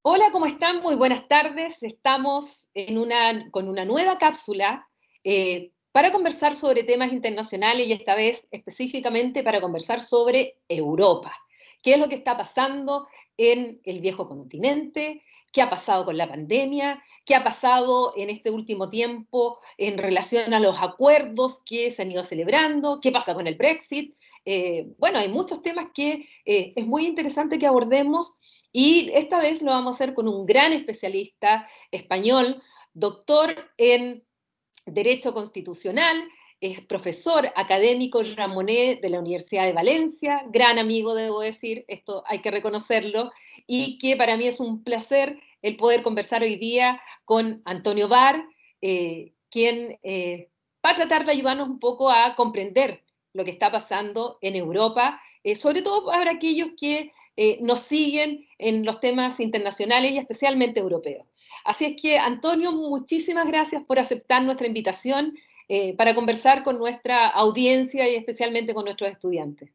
Hola, ¿cómo están? Muy buenas tardes. Estamos con una nueva cápsula para conversar sobre temas internacionales y esta vez específicamente para conversar sobre Europa. ¿Qué es lo que está pasando en el viejo continente? ¿Qué ha pasado con la pandemia? ¿Qué ha pasado en este último tiempo en relación a los acuerdos que se han ido celebrando? ¿Qué pasa con el Brexit? Bueno, hay muchos temas que es muy interesante que abordemos y esta vez lo vamos a hacer con un gran especialista español, doctor en Derecho Constitucional, es profesor académico Ramonet de la Universidad de Valencia, gran amigo, debo decir, esto hay que reconocerlo, y que para mí es un placer el poder conversar hoy día con Antonio Bar, quien va a tratar de ayudarnos un poco a comprender lo que está pasando en Europa, sobre todo para aquellos que nos siguen en los temas internacionales y especialmente europeos. Así es que, Antonio, muchísimas gracias por aceptar nuestra invitación para conversar con nuestra audiencia y especialmente con nuestros estudiantes.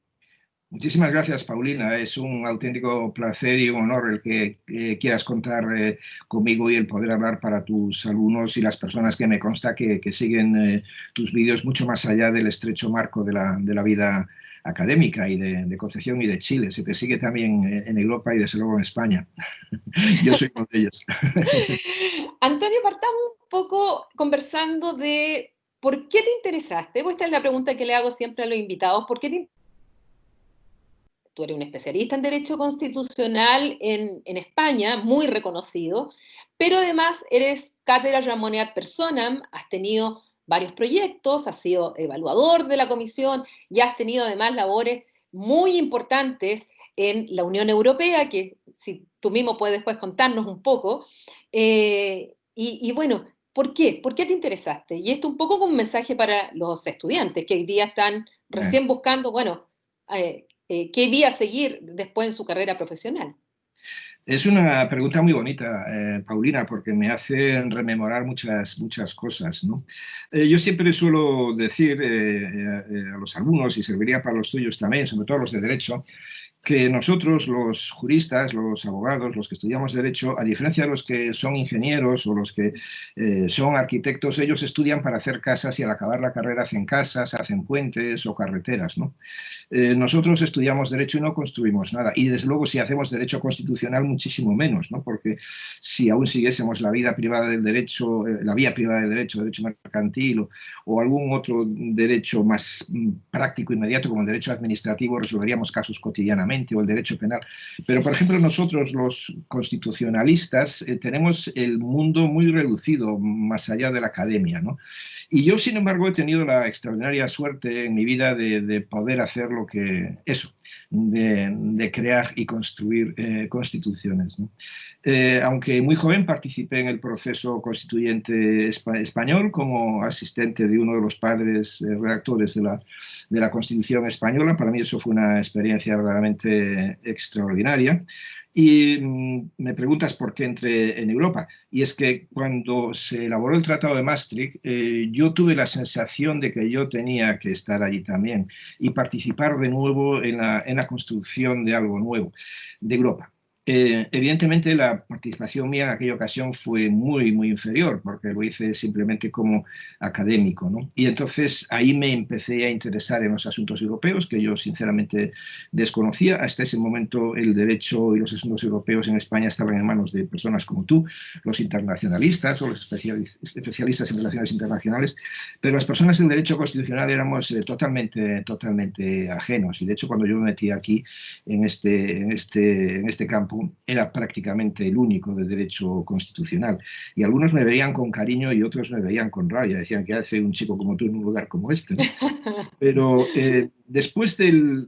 Muchísimas gracias, Paulina. Es un auténtico placer y un honor el que quieras contar conmigo y el poder hablar para tus alumnos y las personas que me consta que siguen tus vídeos mucho más allá del estrecho marco de la vida académica y de Concepción y de Chile. Se te sigue también en Europa y desde luego en España. Yo soy uno de ellos. Antonio, partamos un poco conversando de por qué te interesaste. Pues esta es la pregunta que le hago siempre a los invitados. ¿Por qué te Tú eres un especialista en Derecho Constitucional en España, muy reconocido, pero además eres cátedra Ramone ad personam, has tenido varios proyectos, has sido evaluador de la comisión y has tenido además labores muy importantes en la Unión Europea, que si tú mismo puedes después contarnos un poco. Y bueno, ¿por qué? ¿Por qué te interesaste? Y esto un poco como un mensaje para los estudiantes que hoy día están recién buscando, bueno, qué vía seguir después en su carrera profesional. Es una pregunta muy bonita, Paulina, porque me hace rememorar muchas cosas, ¿no? Yo siempre suelo decir a los alumnos, y serviría para los tuyos también, sobre todo los de Derecho, que nosotros, los juristas, los abogados, los que estudiamos Derecho, a diferencia de los que son ingenieros o los que son arquitectos, ellos estudian para hacer casas y al acabar la carrera hacen casas, hacen puentes o carreteras, ¿no? Nosotros estudiamos Derecho y no construimos nada. Y desde luego si hacemos Derecho Constitucional muchísimo menos, ¿no? Porque si aún siguiésemos la vida privada del derecho, la vía privada del derecho, derecho mercantil o algún otro derecho más práctico, inmediato, como el derecho administrativo, resolveríamos casos cotidianamente o el derecho penal. Pero, por ejemplo, nosotros los constitucionalistas tenemos el mundo muy reducido más allá de la academia, ¿no? Y yo, sin embargo, he tenido la extraordinaria suerte en mi vida de poder hacer lo que eso, de crear y construir constituciones, ¿no? Aunque muy joven participé en el proceso constituyente español como asistente de uno de los padres redactores de la Constitución española. Para mí eso fue una experiencia verdaderamente extraordinaria. Y me preguntas por qué entré en Europa. Y es que cuando se elaboró el Tratado de Maastricht, yo tuve la sensación de que yo tenía que estar allí también y participar de nuevo en la construcción de algo nuevo, de Europa. Evidentemente la participación mía en aquella ocasión fue muy inferior porque lo hice simplemente como académico, ¿no? Y entonces ahí me empecé a interesar en los asuntos europeos que yo sinceramente desconocía. Hasta ese momento el derecho y los asuntos europeos en España estaban en manos de personas como tú, los internacionalistas o los especialistas en relaciones internacionales, pero las personas del derecho constitucional éramos totalmente ajenos. Y de hecho cuando yo me metí aquí en este campo era prácticamente el único de derecho constitucional. Y algunos me veían con cariño y otros me veían con rabia. Decían, ¿qué hace un chico como tú en un lugar como este, ¿no? Pero después del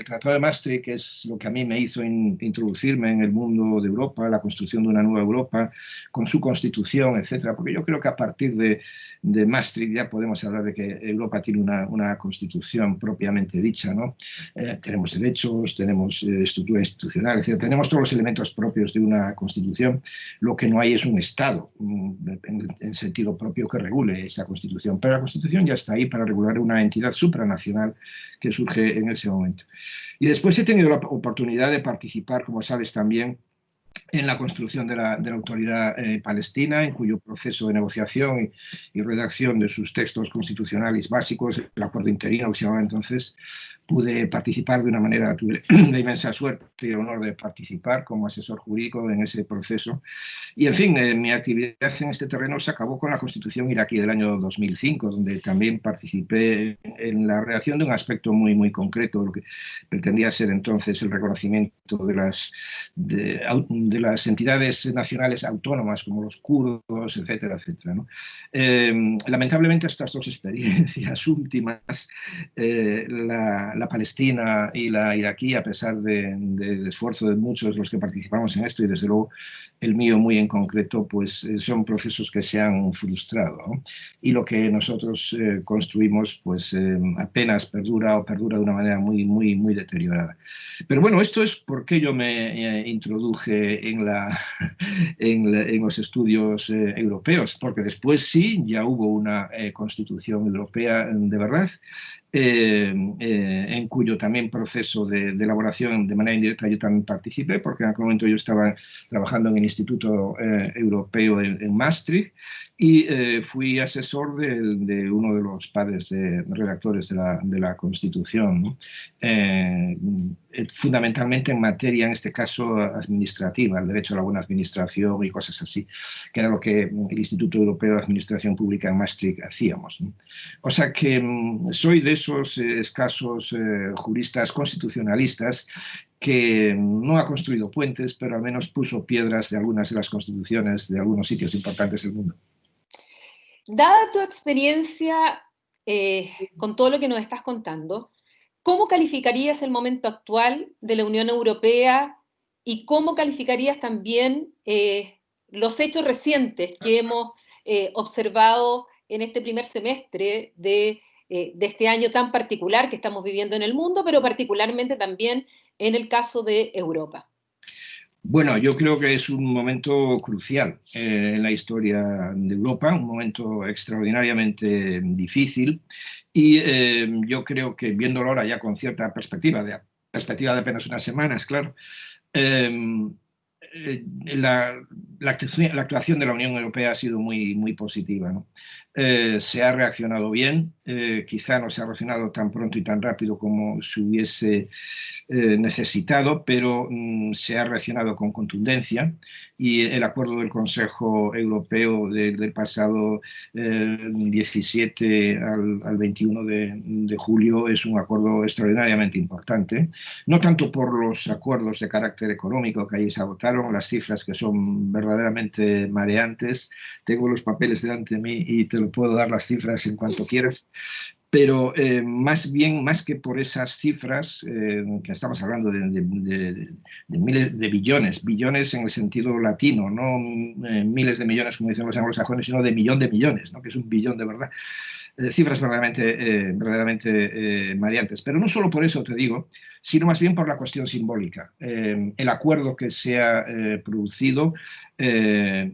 Tratado de Maastricht, que es lo que a mí me hizo introducirme en el mundo de Europa, la construcción de una nueva Europa, con su constitución, etcétera, porque yo creo que a partir de Maastricht ya podemos hablar de que Europa tiene una constitución propiamente dicha, ¿no? Tenemos derechos, tenemos estructura institucional, etcétera, tenemos todos los elementos propios de una constitución. Lo que no hay es un Estado en sentido propio que regule esa constitución, pero la constitución ya está ahí para regular una entidad supranacional que surge en ese momento. Y después he tenido la oportunidad de participar, como sabes también, en la construcción de la autoridad palestina, en cuyo proceso de negociación y redacción de sus textos constitucionales básicos, el acuerdo interino que se llamaba entonces, pude participar de una manera, tuve la inmensa suerte y el honor de participar como asesor jurídico en ese proceso. Y, en fin, mi actividad en este terreno se acabó con la Constitución iraquí del año 2005, donde también participé en la redacción de un aspecto muy, muy concreto, de lo que pretendía ser entonces el reconocimiento de las entidades nacionales autónomas, como los kurdos, etcétera, etcétera, ¿no? Lamentablemente, estas dos experiencias últimas, la palestina y la iraquí, a pesar del esfuerzo de muchos de los que participamos en esto, y desde luego el mío muy en concreto, pues son procesos que se han frustrado, ¿no? Y lo que nosotros construimos, pues apenas perdura o perdura de una manera muy, muy, muy deteriorada. Pero bueno, esto es porque yo me introduje en los estudios europeos, porque después sí, ya hubo una Constitución europea de verdad, en cuyo también proceso de elaboración de manera indirecta yo también participé, porque en aquel momento yo estaba trabajando en el Instituto Europeo en Maastricht y fui asesor de uno de los padres redactores de la Constitución, ¿no? Fundamentalmente en materia, en este caso, administrativa, el derecho a la buena administración y cosas así, que era lo que el Instituto Europeo de Administración Pública en Maastricht hacíamos, ¿no? O sea que soy de esos escasos juristas constitucionalistas que no ha construido puentes, pero al menos puso piedras de algunas de las constituciones de algunos sitios importantes del mundo. Dada tu experiencia con todo lo que nos estás contando, ¿cómo calificarías el momento actual de la Unión Europea y cómo calificarías también los hechos recientes que hemos observado en este primer semestre de este año tan particular que estamos viviendo en el mundo, pero particularmente también en el caso de Europa? Bueno, yo creo que es un momento crucial en la historia de Europa, un momento extraordinariamente difícil, y yo creo que viéndolo ahora ya con cierta perspectiva de apenas unas semanas, claro, la actuación de la Unión Europea ha sido muy, muy positiva, ¿no? Se ha reaccionado bien, quizá no se ha reaccionado tan pronto y tan rápido como se hubiese necesitado, pero se ha reaccionado con contundencia, y el acuerdo del Consejo Europeo del pasado 17 al 21 de julio es un acuerdo extraordinariamente importante, no tanto por los acuerdos de carácter económico que allí se adoptaron, las cifras que son verdaderamente mareantes. Tengo los papeles delante de mí y te lo puedo dar las cifras en cuanto quieras, pero más bien, más que por esas cifras, que estamos hablando de miles de billones en el sentido latino, no miles de millones como dicen los anglosajones, sino de millones, ¿no? Que es un billón de verdad. Cifras verdaderamente mareantes. Pero no solo por eso te digo, sino más bien por la cuestión simbólica. El acuerdo que se ha producido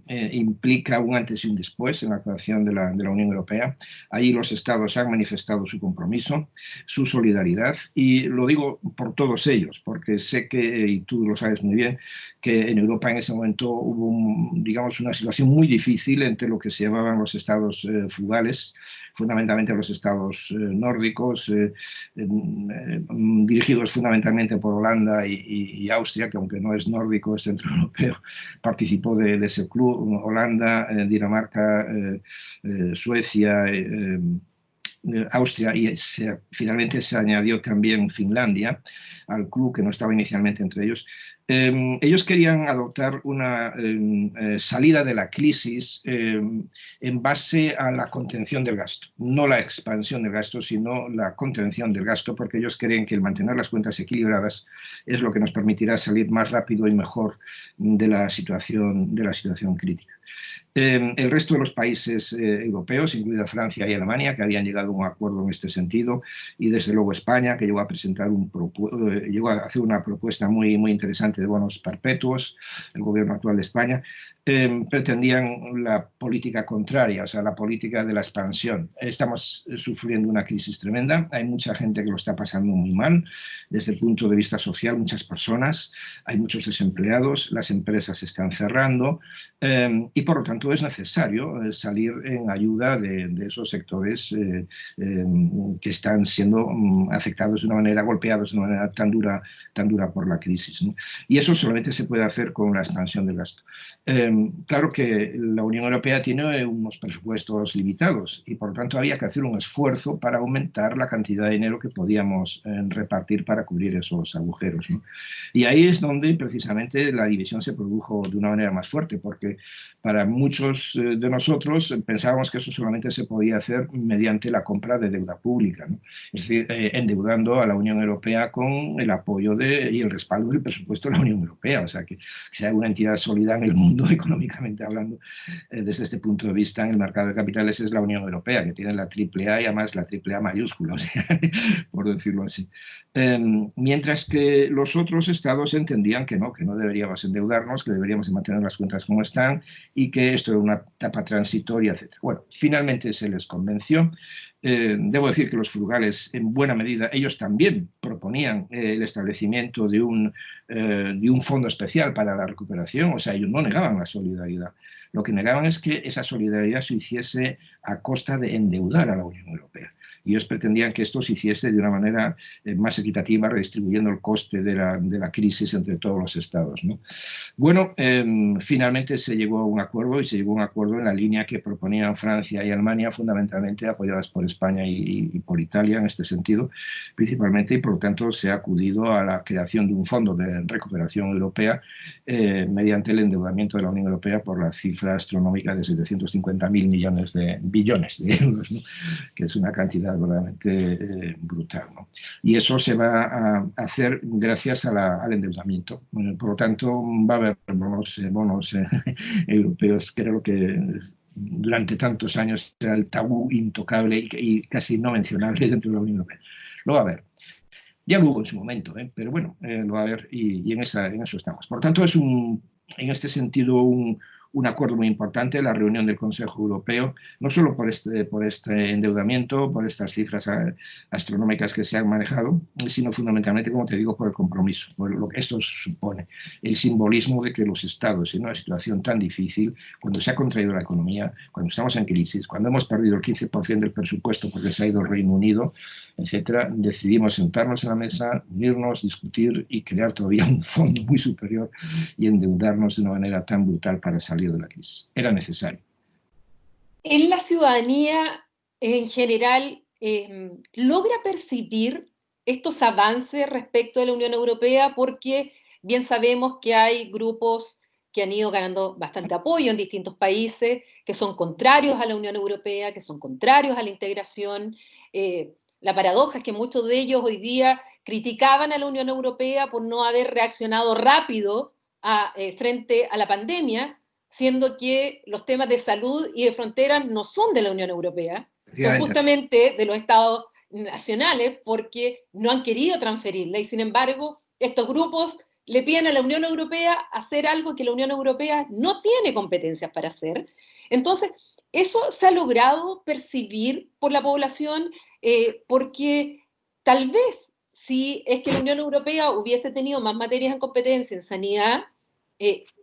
implica un antes y un después en la actuación de la Unión Europea. Ahí los Estados han manifestado su compromiso, su solidaridad, y lo digo por todos ellos, porque sé que, y tú lo sabes muy bien, que en Europa en ese momento hubo, digamos, una situación muy difícil entre lo que se llamaban los estados feudales, fundamentalmente los estados nórdicos, dirigidos fundamentalmente por Holanda y Austria, que aunque no es nórdico, es centroeuropeo, participó de ese club. Holanda, Dinamarca, Suecia, Austria, y finalmente se añadió también Finlandia al club, que no estaba inicialmente entre ellos. Ellos querían adoptar una salida de la crisis en base a la contención del gasto, no la expansión del gasto, sino la contención del gasto, porque ellos creen que el mantener las cuentas equilibradas es lo que nos permitirá salir más rápido y mejor de la situación crítica. El resto de los países europeos, incluida Francia y Alemania, que habían llegado a un acuerdo en este sentido, y desde luego España, que llegó a presentar llegó a hacer una propuesta muy, muy interesante de bonos perpetuos, el gobierno actual de España, pretendían la política contraria, o sea, la política de la expansión. Estamos sufriendo una crisis tremenda, hay mucha gente que lo está pasando muy mal, desde el punto de vista social, muchas personas, hay muchos desempleados, las empresas están cerrando, y por lo tanto es necesario salir en ayuda de esos sectores que están siendo afectados de una manera, golpeados de una manera tan dura por la crisis, ¿no? Y eso solamente se puede hacer con la expansión del gasto. Claro que la Unión Europea tiene unos presupuestos limitados y por lo tanto había que hacer un esfuerzo para aumentar la cantidad de dinero que podíamos repartir para cubrir esos agujeros, ¿no? Y ahí es donde precisamente la división se produjo de una manera más fuerte, porque para muchos de nosotros pensábamos que eso solamente se podía hacer mediante la compra de deuda pública, ¿no? Es decir, endeudando a la Unión Europea con el apoyo y el respaldo del presupuesto de la Unión Europea, o sea, que sea una entidad sólida en el mundo económicamente hablando, desde este punto de vista en el mercado de capitales es la Unión Europea, que tiene la AAA y además la AAA mayúscula, o sea, por decirlo así. Mientras que los otros estados entendían que no deberíamos endeudarnos, que deberíamos mantener las cuentas como están y que esto era una etapa transitoria, etc. Bueno, finalmente se les convenció. Debo decir que los frugales, en buena medida, ellos también proponían el establecimiento de un fondo especial para la recuperación, o sea, ellos no negaban la solidaridad. Lo que negaban es que esa solidaridad se hiciese a costa de endeudar a la Unión Europea. Y ellos pretendían que esto se hiciese de una manera más equitativa, redistribuyendo el coste de la crisis entre todos los estados, ¿no? Bueno, finalmente se llegó a un acuerdo y se llegó a un acuerdo en la línea que proponían Francia y Alemania, fundamentalmente apoyadas por España y por Italia en este sentido, principalmente, y por lo tanto se ha acudido a la creación de un fondo de recuperación europea mediante el endeudamiento de la Unión Europea por la cifra astronómica de 750.000 billones de euros, ¿no? Que es una cantidad verdaderamente brutal, ¿no? Y eso se va a hacer gracias al endeudamiento. Por lo tanto, va a haber bonos europeos, que era lo que durante tantos años era el tabú intocable y casi no mencionable dentro de la Unión Europea. Lo va a haber. Ya lo hubo en su momento, pero bueno, lo va a haber y en eso estamos. Por lo tanto, es en este sentido un acuerdo muy importante, la reunión del Consejo Europeo, no solo por este endeudamiento, por estas cifras astronómicas que se han manejado, sino fundamentalmente, como te digo, por el compromiso, por lo que esto supone, el simbolismo de que los estados en una situación tan difícil, cuando se ha contraído la economía, cuando estamos en crisis, cuando hemos perdido el 15% del presupuesto porque se ha ido el Reino Unido, etcétera, decidimos sentarnos en la mesa, unirnos, discutir y crear todavía un fondo muy superior y endeudarnos de una manera tan brutal para salir de la crisis. Era necesario. En la ciudadanía, en general, ¿logra percibir estos avances respecto de la Unión Europea? Porque bien sabemos que hay grupos que han ido ganando bastante apoyo en distintos países, que son contrarios a la Unión Europea, que son contrarios a la integración. La paradoja es que muchos de ellos hoy día criticaban a la Unión Europea por no haber reaccionado rápido frente a la pandemia, siendo que los temas de salud y de fronteras no son de la Unión Europea, son justamente de los estados nacionales porque no han querido transferirla y sin embargo estos grupos le piden a la Unión Europea hacer algo que la Unión Europea no tiene competencias para hacer. Entonces, eso se ha logrado percibir por la población porque tal vez si es que la Unión Europea hubiese tenido más materias en competencia en sanidad,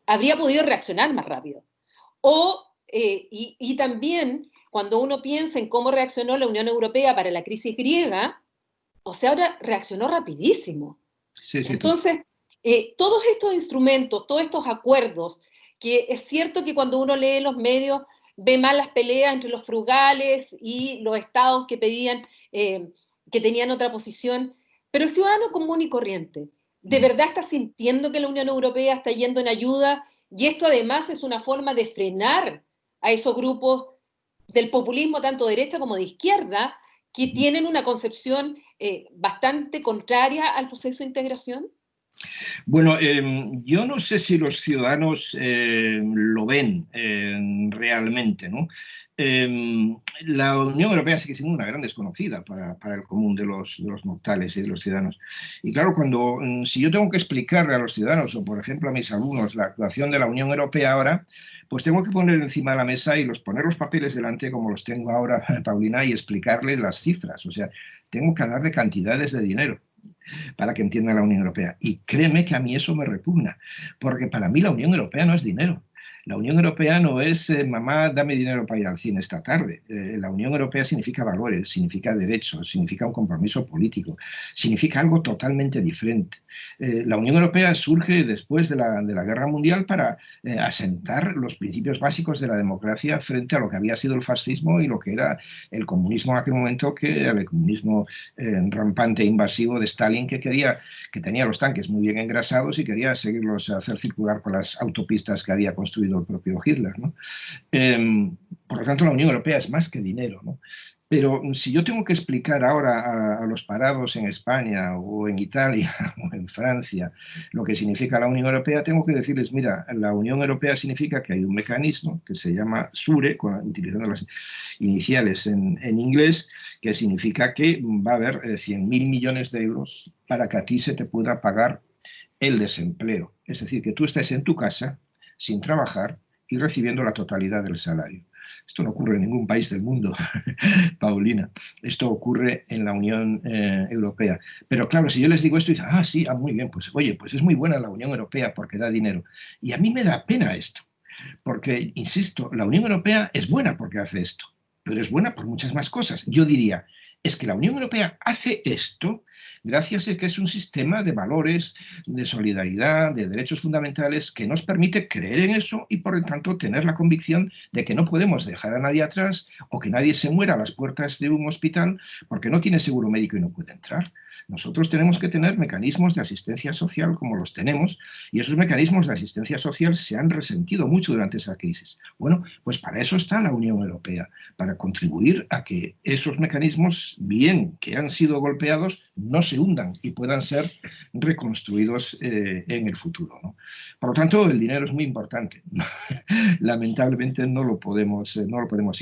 habría podido reaccionar más rápido. Y también, cuando uno piensa en cómo reaccionó la Unión Europea para la crisis griega, o sea, ahora reaccionó rapidísimo. Sí, entonces, todos estos instrumentos, todos estos acuerdos, que es cierto que cuando uno lee los medios, ve más las peleas entre los frugales y los estados que pedían, que tenían otra posición, pero el ciudadano común y corriente, ¿de verdad está sintiendo que la Unión Europea está yendo en ayuda? Y esto además es una forma de frenar a esos grupos del populismo, tanto de derecha como de izquierda, que tienen una concepción bastante contraria al proceso de integración. Bueno, yo no sé si los ciudadanos lo ven realmente, ¿no? La Unión Europea sigue siendo una gran desconocida para el común de los mortales y de los ciudadanos. Y claro, si yo tengo que explicarle a los ciudadanos, o por ejemplo a mis alumnos, la actuación de la Unión Europea ahora, pues tengo que poner encima de la mesa y poner los papeles delante como los tengo ahora, Paulina, y explicarles las cifras. O sea, tengo que hablar de cantidades de dinero para que entienda la Unión Europea. Y créeme que a mí eso me repugna, porque para mí la Unión Europea no es dinero. La Unión Europea no es, mamá, dame dinero para ir al cine esta tarde. La Unión Europea significa valores, significa derechos, significa un compromiso político, significa algo totalmente diferente. La Unión Europea surge después de la Guerra Mundial para asentar los principios básicos de la democracia frente a lo que había sido el fascismo y lo que era el comunismo en aquel momento, que era el comunismo rampante e invasivo de Stalin, que tenía los tanques muy bien engrasados y quería seguirlos hacer circular por las autopistas que había construido el propio Hitler, ¿no? Por lo tanto, la Unión Europea es más que dinero, ¿no? Pero si yo tengo que explicar ahora a los parados en España o en Italia o en Francia lo que significa la Unión Europea, tengo que decirles, mira, la Unión Europea significa que hay un mecanismo que se llama SURE, utilizando las iniciales en inglés, que significa que va a haber 100.000 millones de euros para que a ti se te pueda pagar el desempleo. Es decir, que tú estés en tu casa sin trabajar y recibiendo la totalidad del salario. Esto no ocurre en ningún país del mundo, Paulina. Esto ocurre en la Unión Europea. Pero claro, si yo les digo esto, dicen, sí, muy bien, pues oye, pues es muy buena la Unión Europea porque da dinero. Y a mí me da pena esto, porque, insisto, la Unión Europea es buena porque hace esto, pero es buena por muchas más cosas. Yo diría, es que la Unión Europea hace esto gracias a que es un sistema de valores, de solidaridad, de derechos fundamentales que nos permite creer en eso y por lo tanto tener la convicción de que no podemos dejar a nadie atrás o que nadie se muera a las puertas de un hospital porque no tiene seguro médico y no puede entrar. Nosotros tenemos que tener mecanismos de asistencia social como los tenemos, y esos mecanismos de asistencia social se han resentido mucho durante esa crisis. Bueno, pues para eso está la Unión Europea, para contribuir a que esos mecanismos, bien que han sido golpeados, no se hundan y puedan ser reconstruidos en el futuro, ¿no? Por lo tanto, el dinero es muy importante. Lamentablemente no lo podemos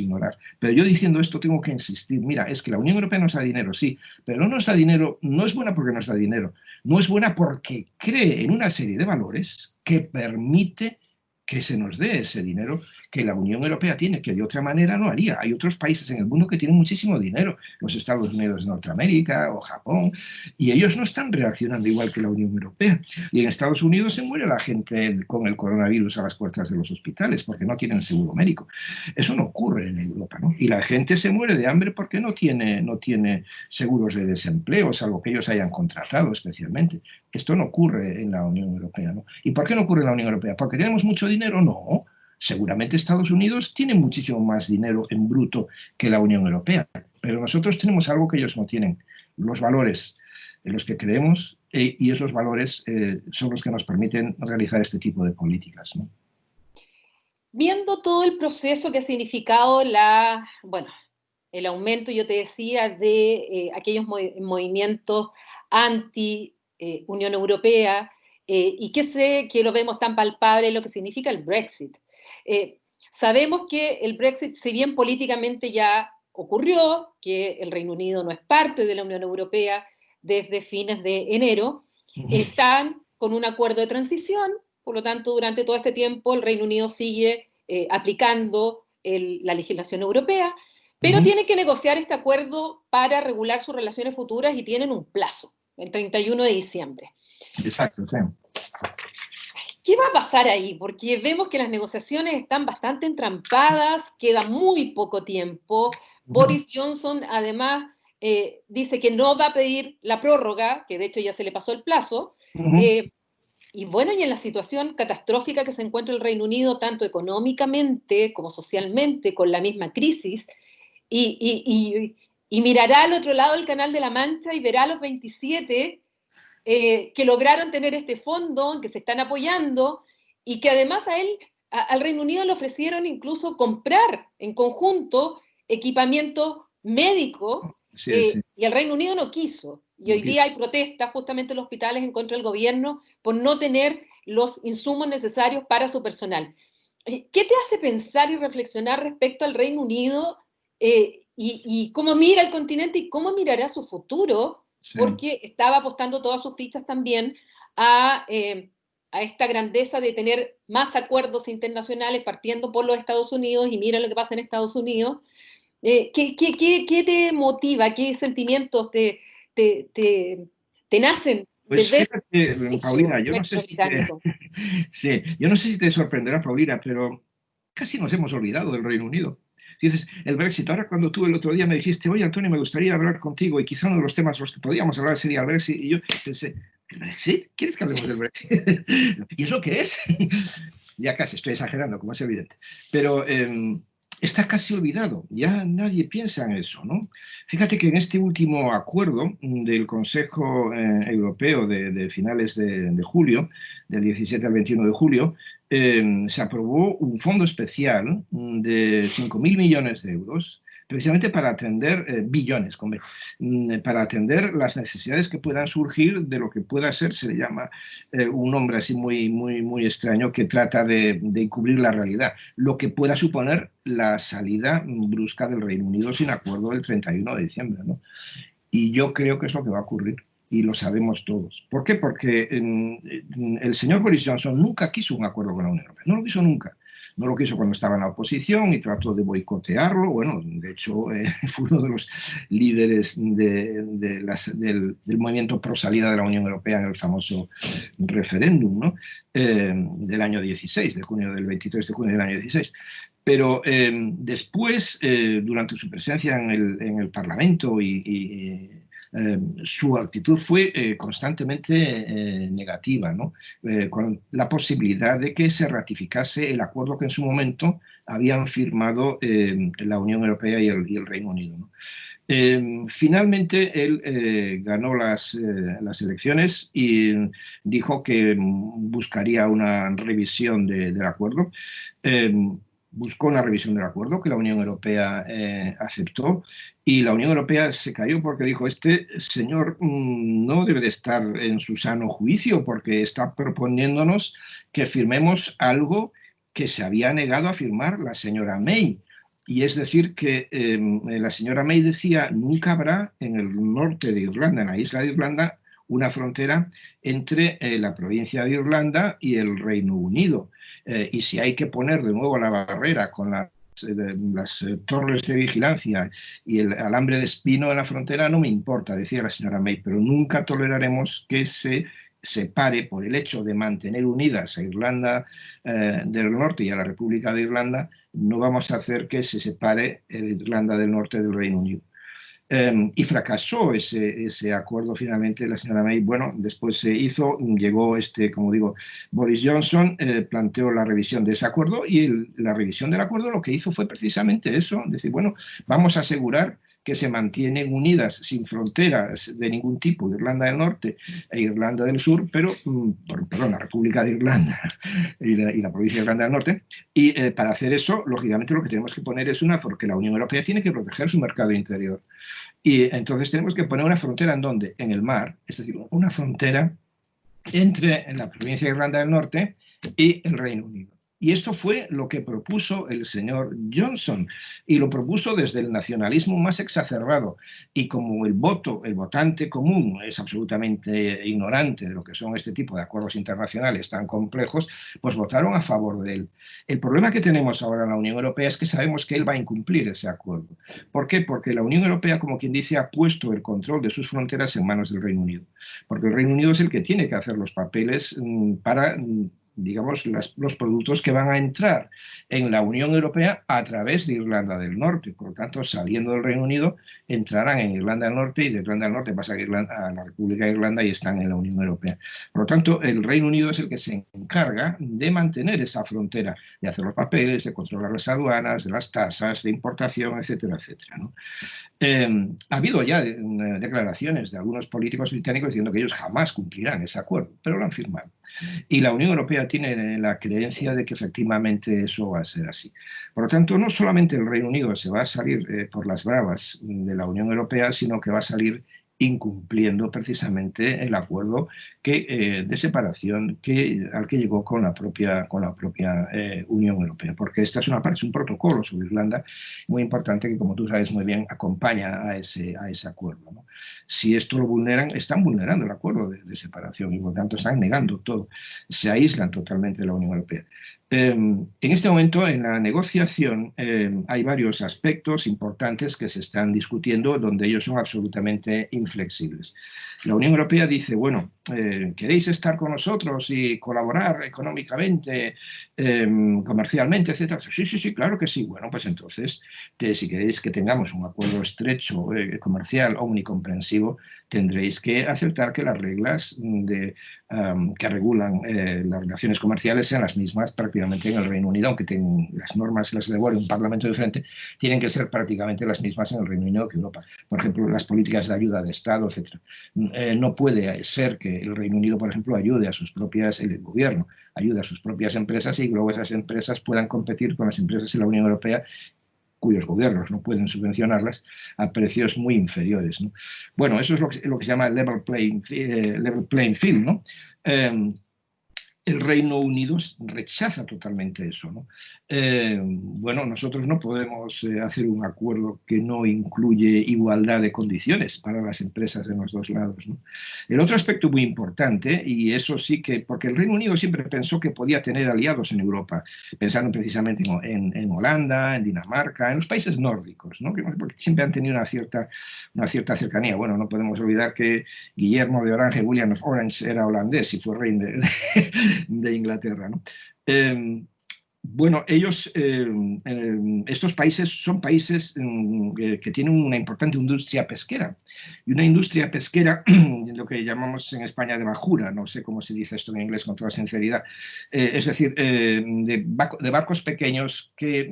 ignorar. Pero yo diciendo esto tengo que insistir. Mira, es que la Unión Europea nos da dinero, sí, pero no nos da dinero, no es buena porque nos da dinero, no es buena porque cree en una serie de valores que permite que se nos dé ese dinero que la Unión Europea tiene, que de otra manera no haría. Hay otros países en el mundo que tienen muchísimo dinero, los Estados Unidos de Norteamérica o Japón, y ellos no están reaccionando igual que la Unión Europea. Y en Estados Unidos se muere la gente con el coronavirus a las puertas de los hospitales porque no tienen seguro médico. Eso no ocurre en Europa, ¿no? Y la gente se muere de hambre porque no tiene seguros de desempleo, salvo que ellos hayan contratado especialmente. Esto no ocurre en la Unión Europea, ¿no? ¿Y por qué no ocurre en la Unión Europea? ¿Porque tenemos mucho dinero? No. Seguramente Estados Unidos tiene muchísimo más dinero en bruto que la Unión Europea, pero nosotros tenemos algo que ellos no tienen, los valores en los que creemos, y esos valores son los que nos permiten realizar este tipo de políticas, ¿no? Viendo todo el proceso que ha significado el aumento, yo te decía, de aquellos movimientos anti-Unión Europea, y que sé que lo vemos tan palpable lo que significa el Brexit. Sabemos que el Brexit, si bien políticamente ya ocurrió, que el Reino Unido no es parte de la Unión Europea desde fines de enero, están con un acuerdo de transición, por lo tanto, durante todo este tiempo el Reino Unido sigue aplicando la legislación europea, pero tienen que negociar este acuerdo para regular sus relaciones futuras y tienen un plazo, el 31 de diciembre. Exacto, sí. ¿Qué va a pasar ahí? Porque vemos que las negociaciones están bastante entrampadas, queda muy poco tiempo. Boris Johnson, además, dice que no va a pedir la prórroga, que de hecho ya se le pasó el plazo. Y bueno, y en la situación catastrófica que se encuentra el Reino Unido, tanto económicamente como socialmente, con la misma crisis, y mirará al otro lado del Canal de la Mancha y verá a los 27 que lograron tener este fondo, en que se están apoyando, y que además al Reino Unido le ofrecieron incluso comprar en conjunto equipamiento médico Sí. Y el Reino Unido no quiso. Y hoy día hay protestas justamente en los hospitales en contra del gobierno por no tener los insumos necesarios para su personal. ¿Qué te hace pensar y reflexionar respecto al Reino Unido y cómo mira el continente y cómo mirará su futuro? Sí. Porque estaba apostando todas sus fichas también a esta grandeza de tener más acuerdos internacionales partiendo por los Estados Unidos, y mira lo que pasa en Estados Unidos. ¿Qué te motiva? ¿Qué sentimientos te nacen de Pues ver fíjate, Paulina, yo no sé nuestro si te, británico? sí, yo no sé si te sorprenderá, Paulina, pero casi nos hemos olvidado del Reino Unido. Dices, el Brexit. Ahora cuando tú el otro día me dijiste, oye, Antonio, me gustaría hablar contigo, y quizá uno de los temas los que podríamos hablar sería el Brexit, y yo pensé, ¿el Brexit? ¿Quieres que hablemos del Brexit? ¿Y eso qué es? Ya casi estoy exagerando, como es evidente. Pero está casi olvidado, ya nadie piensa en eso, ¿no? Fíjate que en este último acuerdo del Consejo Europeo de finales de julio, del 17 al 21 de julio, se aprobó un fondo especial de 5.000 millones de euros, precisamente para atender, billones, para atender las necesidades que puedan surgir de lo que pueda ser, se le llama un nombre así muy extraño, que trata de encubrir la realidad, lo que pueda suponer la salida brusca del Reino Unido sin acuerdo el 31 de diciembre, ¿no? Y yo creo que es lo que va a ocurrir. Y lo sabemos todos. ¿Por qué? Porque el señor Boris Johnson nunca quiso un acuerdo con la Unión Europea. No lo quiso nunca. No lo quiso cuando estaba en la oposición y trató de boicotearlo. Bueno, de hecho, fue uno de los líderes del movimiento pro salida de la Unión Europea en el famoso referéndum, ¿no? Del año 16, del 23 de junio del año 16. Pero después, durante su presencia en el Parlamento su actitud fue constantemente negativa, ¿no? Con la posibilidad de que se ratificase el acuerdo que en su momento habían firmado la Unión Europea y el Reino Unido, ¿no? Finalmente él ganó las elecciones y dijo que buscaría una revisión del acuerdo. Buscó una revisión del acuerdo que la Unión Europea aceptó, y la Unión Europea se cayó porque dijo, este señor no debe de estar en su sano juicio porque está proponiéndonos que firmemos algo que se había negado a firmar la señora May. Y es decir que la señora May decía, nunca habrá en el norte de Irlanda, en la isla de Irlanda, una frontera entre la provincia de Irlanda y el Reino Unido. Y si hay que poner de nuevo la barrera con las torres de vigilancia y el alambre de espino en la frontera, no me importa, decía la señora May, pero nunca toleraremos que se separe por el hecho de mantener unidas a Irlanda del Norte y a la República de Irlanda. No vamos a hacer que se separe Irlanda del Norte del Reino Unido. Y fracasó ese acuerdo finalmente la señora May. Bueno, después se hizo, llegó como digo, Boris Johnson, planteó la revisión de ese acuerdo, y la revisión del acuerdo lo que hizo fue precisamente eso, decir, bueno, vamos a asegurar que se mantienen unidas sin fronteras de ningún tipo Irlanda del Norte e Irlanda del Sur, pero, perdón, la República de Irlanda y la provincia de Irlanda del Norte. Y para hacer eso, lógicamente lo que tenemos que poner es porque la Unión Europea tiene que proteger su mercado interior. Y entonces tenemos que poner una frontera ¿en dónde? En el mar, es decir, una frontera entre la provincia de Irlanda del Norte y el Reino Unido. Y esto fue lo que propuso el señor Johnson, y lo propuso desde el nacionalismo más exacerbado. Y como el votante común es absolutamente ignorante de lo que son este tipo de acuerdos internacionales tan complejos, pues votaron a favor de él. El problema que tenemos ahora en la Unión Europea es que sabemos que él va a incumplir ese acuerdo. ¿Por qué? Porque la Unión Europea, como quien dice, ha puesto el control de sus fronteras en manos del Reino Unido. Porque el Reino Unido es el que tiene que hacer los papeles para, digamos, los productos que van a entrar en la Unión Europea a través de Irlanda del Norte. Por lo tanto, saliendo del Reino Unido, entrarán en Irlanda del Norte, y de Irlanda del Norte pasan a la República de Irlanda y están en la Unión Europea. Por lo tanto, el Reino Unido es el que se encarga de mantener esa frontera, de hacer los papeles, de controlar las aduanas, de las tasas de importación, etcétera, etcétera, ¿no? Ha habido ya declaraciones de algunos políticos británicos diciendo que ellos jamás cumplirán ese acuerdo, pero lo han firmado. Y la Unión Europea tiene la creencia de que efectivamente eso va a ser así. Por lo tanto, no solamente el Reino Unido se va a salir por las bravas de la Unión Europea, sino que va a salir incumpliendo precisamente el acuerdo de separación al que llegó con la propia Unión Europea, porque esta es un protocolo sobre Irlanda muy importante que, como tú sabes muy bien, acompaña a ese acuerdo, ¿no? Si esto lo vulneran, están vulnerando el acuerdo de separación y por lo tanto están negando todo, se aíslan totalmente de la Unión Europea. En este momento, en la negociación, hay varios aspectos importantes que se están discutiendo donde ellos son absolutamente inflexibles. La Unión Europea dice, bueno, ¿queréis estar con nosotros y colaborar económicamente, comercialmente, etcétera? Sí, sí, sí, claro que sí. Bueno, pues entonces, si queréis que tengamos un acuerdo estrecho, comercial, omnicomprensivo, tendréis que aceptar que las reglas que regulan las relaciones comerciales sean las mismas prácticamente en el Reino Unido, aunque las normas las elabore un parlamento diferente, tienen que ser prácticamente las mismas en el Reino Unido que en Europa. Por ejemplo, las políticas de ayuda de Estado, etcétera. No puede ser que el Reino Unido, por ejemplo, ayude a sus propias, el gobierno ayude a sus propias empresas y luego esas empresas puedan competir con las empresas de la Unión Europea cuyos gobiernos no pueden subvencionarlas a precios muy inferiores, ¿no? Bueno, eso es lo que se llama level playing field, ¿no? El Reino Unido rechaza totalmente eso, ¿no? Bueno, nosotros no podemos hacer un acuerdo que no incluye igualdad de condiciones para las empresas en los dos lados, ¿no? El otro aspecto muy importante, y eso sí que, porque el Reino Unido siempre pensó que podía tener aliados en Europa, pensando precisamente en Holanda, en Dinamarca, en los países nórdicos, ¿no? Porque siempre han tenido una cierta cercanía. Bueno, no podemos olvidar que Guillermo de Orange, William of Orange, era holandés y fue rey de Inglaterra, ¿no? Bueno, estos países son países que tienen una importante industria pesquera. Y una industria pesquera, lo que llamamos en España de bajura, no sé cómo se dice esto en inglés con toda sinceridad, es decir, de barcos pequeños que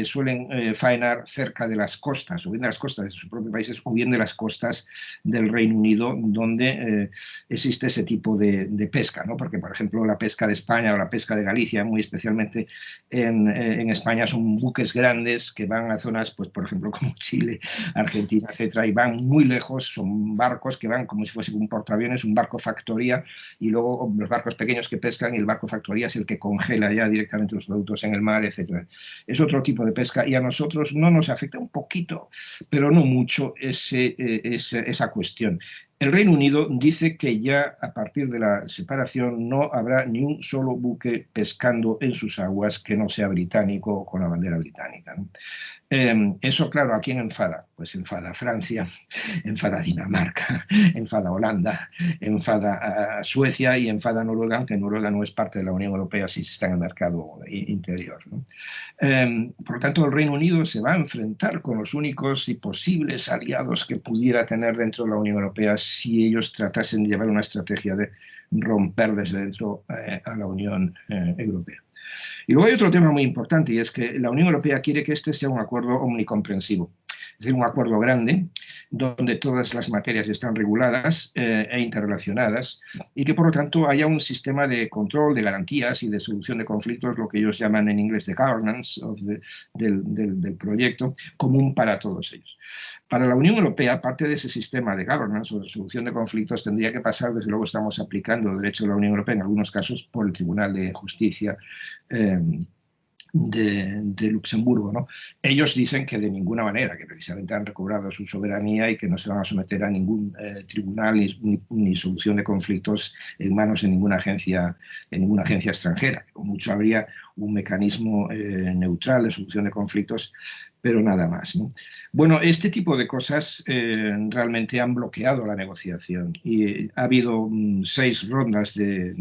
suelen faenar cerca de las costas, o bien de las costas de sus propios países, o bien de las costas del Reino Unido, donde existe ese tipo de pesca, ¿no? Porque, por ejemplo, la pesca de España o la pesca de Galicia, muy especialmente en España, son buques grandes que van a zonas, pues por ejemplo, como Chile, Argentina, etcétera, y van muy lejos, son barcos que van como si fuese un portaaviones, un barco factoría, y luego los barcos pequeños que pescan, y el barco factoría es el que congela ya directamente los productos en el mar, etcétera. Es otro tipo de pesca, y a nosotros no nos afecta un poquito, pero no mucho esa cuestión. El Reino Unido dice que ya a partir de la separación no habrá ni un solo buque pescando en sus aguas que no sea británico o con la bandera británica, ¿no? Eso, claro, ¿a quién enfada? Pues enfada a Francia, enfada a Dinamarca, enfada a Holanda, enfada a Suecia y enfada a Noruega, aunque Noruega no es parte de la Unión Europea si está en el mercado interior, ¿no? Por lo tanto, el Reino Unido se va a enfrentar con los únicos y posibles aliados que pudiera tener dentro de la Unión Europea si ellos tratasen de llevar una estrategia de romper desde dentro a la Unión Europea. Y luego hay otro tema muy importante, y es que la Unión Europea quiere que este sea un acuerdo omnicomprensivo, es decir, un acuerdo grande donde todas las materias están reguladas e interrelacionadas y que por lo tanto haya un sistema de control, de garantías y de solución de conflictos, lo que ellos llaman en inglés de governance del proyecto, común para todos ellos. Para la Unión Europea, parte de ese sistema de governance o de solución de conflictos tendría que pasar, desde luego estamos aplicando el derecho de la Unión Europea en algunos casos por el Tribunal de Justicia de Luxemburgo, ¿no? Ellos dicen que de ninguna manera, que precisamente han recobrado su soberanía y que no se van a someter a ningún tribunal ni solución de conflictos en manos de ninguna agencia extranjera. Con mucho habría un mecanismo neutral de solución de conflictos, pero nada más, ¿no? Bueno, este tipo de cosas realmente han bloqueado la negociación y ha habido 6 rondas de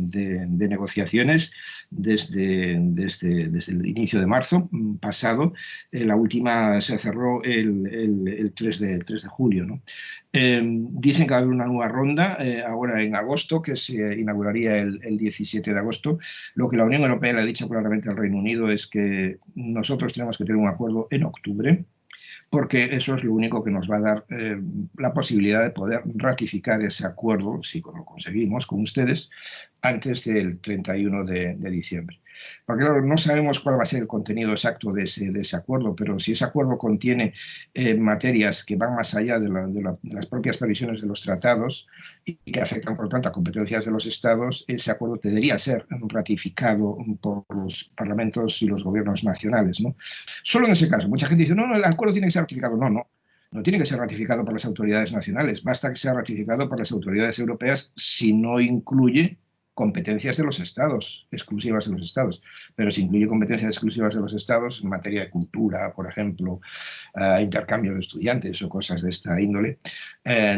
negociaciones desde el inicio de marzo pasado. La última se cerró el 3 de julio, ¿no? Dicen que va a haber una nueva ronda ahora en agosto, que se inauguraría el 17 de agosto. Lo que la Unión Europea le ha dicho claramente al Reino Unido es que nosotros tenemos que tener un acuerdo en octubre, porque eso es lo único que nos va a dar la posibilidad de poder ratificar ese acuerdo, si lo conseguimos con ustedes, antes del 31 de diciembre. Porque claro, no sabemos cuál va a ser el contenido exacto de ese acuerdo, pero si ese acuerdo contiene materias que van más allá de las propias previsiones de los tratados y que afectan, por lo tanto, a competencias de los Estados, ese acuerdo debería ser ratificado por los parlamentos y los gobiernos nacionales, ¿no? Solo en ese caso. Mucha gente dice, no, el acuerdo tiene que ser ratificado. No, no. No tiene que ser ratificado por las autoridades nacionales. Basta que sea ratificado por las autoridades europeas si no incluye competencias de los Estados, exclusivas de los Estados. Pero si incluye competencias exclusivas de los Estados en materia de cultura, por ejemplo, intercambio de estudiantes o cosas de esta índole,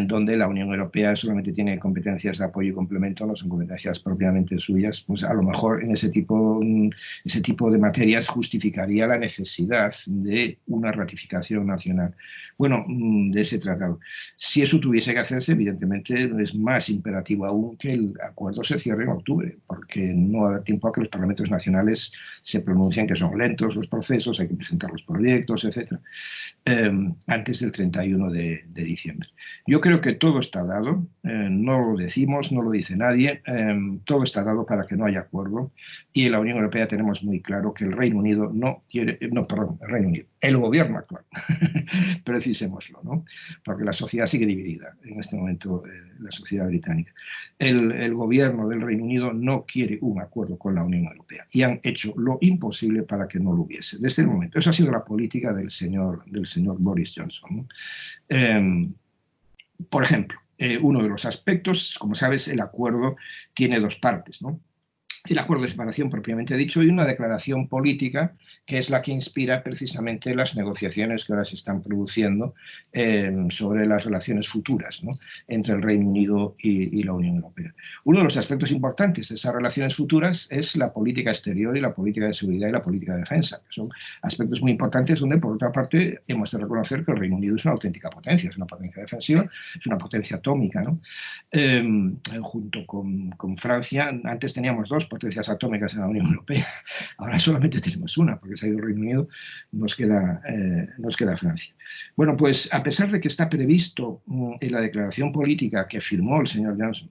donde la Unión Europea solamente tiene competencias de apoyo y complemento, no son competencias propiamente suyas, pues a lo mejor en ese tipo de materias justificaría la necesidad de una ratificación nacional. Bueno, de ese tratado. Si eso tuviese que hacerse, evidentemente es más imperativo aún que el acuerdo se cierre en octubre, porque no va a dar tiempo a que los parlamentos nacionales se pronuncien, que son lentos los procesos, hay que presentar los proyectos, etc., antes del 31 de diciembre. Yo creo que todo está dado, no lo decimos, no lo dice nadie, todo está dado para que no haya acuerdo, y en la Unión Europea tenemos muy claro que el Reino Unido no quiere, no, perdón, el Reino Unido, el gobierno actual, precisémoslo, ¿no? Porque la sociedad sigue dividida en este momento, la sociedad británica. El gobierno del Reino Unido no quiere un acuerdo con la Unión Europea y han hecho lo imposible para que no lo hubiese. Desde el momento, esa ha sido la política del señor Boris Johnson, ¿no? Por ejemplo, uno de los aspectos, como sabes, el acuerdo tiene dos partes, ¿no? El acuerdo de separación propiamente dicho y una declaración política que es la que inspira precisamente las negociaciones que ahora se están produciendo sobre las relaciones futuras, ¿no?, entre el Reino Unido y la Unión Europea. Uno de los aspectos importantes de esas relaciones futuras es la política exterior y la política de seguridad y la política de defensa, que son aspectos muy importantes donde, por otra parte, hemos de reconocer que el Reino Unido es una auténtica potencia, es una potencia defensiva, es una potencia atómica, ¿no? Junto con Francia, antes teníamos dos potencias atómicas en la Unión Europea, ahora solamente tenemos una, porque se ha ido el Reino Unido, nos queda Francia. Bueno, pues a pesar de que está previsto en la declaración política que firmó el señor Johnson,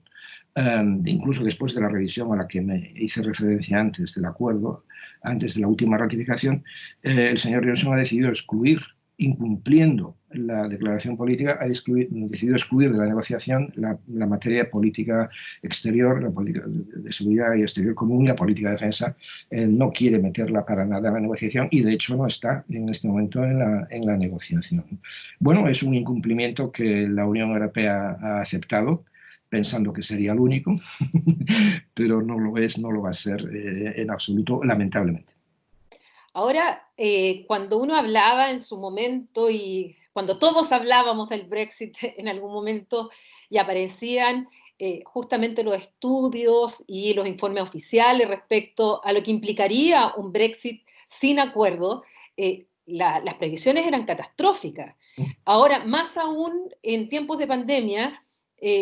incluso después de la revisión a la que me hice referencia antes del acuerdo, antes de la última ratificación, el señor Johnson ha decidido excluir, incumpliendo la declaración política, ha decidido excluir de la negociación la materia de política exterior, la política de seguridad y exterior común y la política de defensa. No quiere meterla para nada en la negociación y, de hecho, no está en este momento en la negociación. Bueno, es un incumplimiento que la Unión Europea ha aceptado, pensando que sería el único, pero no lo es, no lo va a ser en absoluto, lamentablemente. Ahora, cuando uno hablaba en su momento y cuando todos hablábamos del Brexit en algún momento y aparecían justamente los estudios y los informes oficiales respecto a lo que implicaría un Brexit sin acuerdo, las previsiones eran catastróficas. Ahora, más aún en tiempos de pandemia,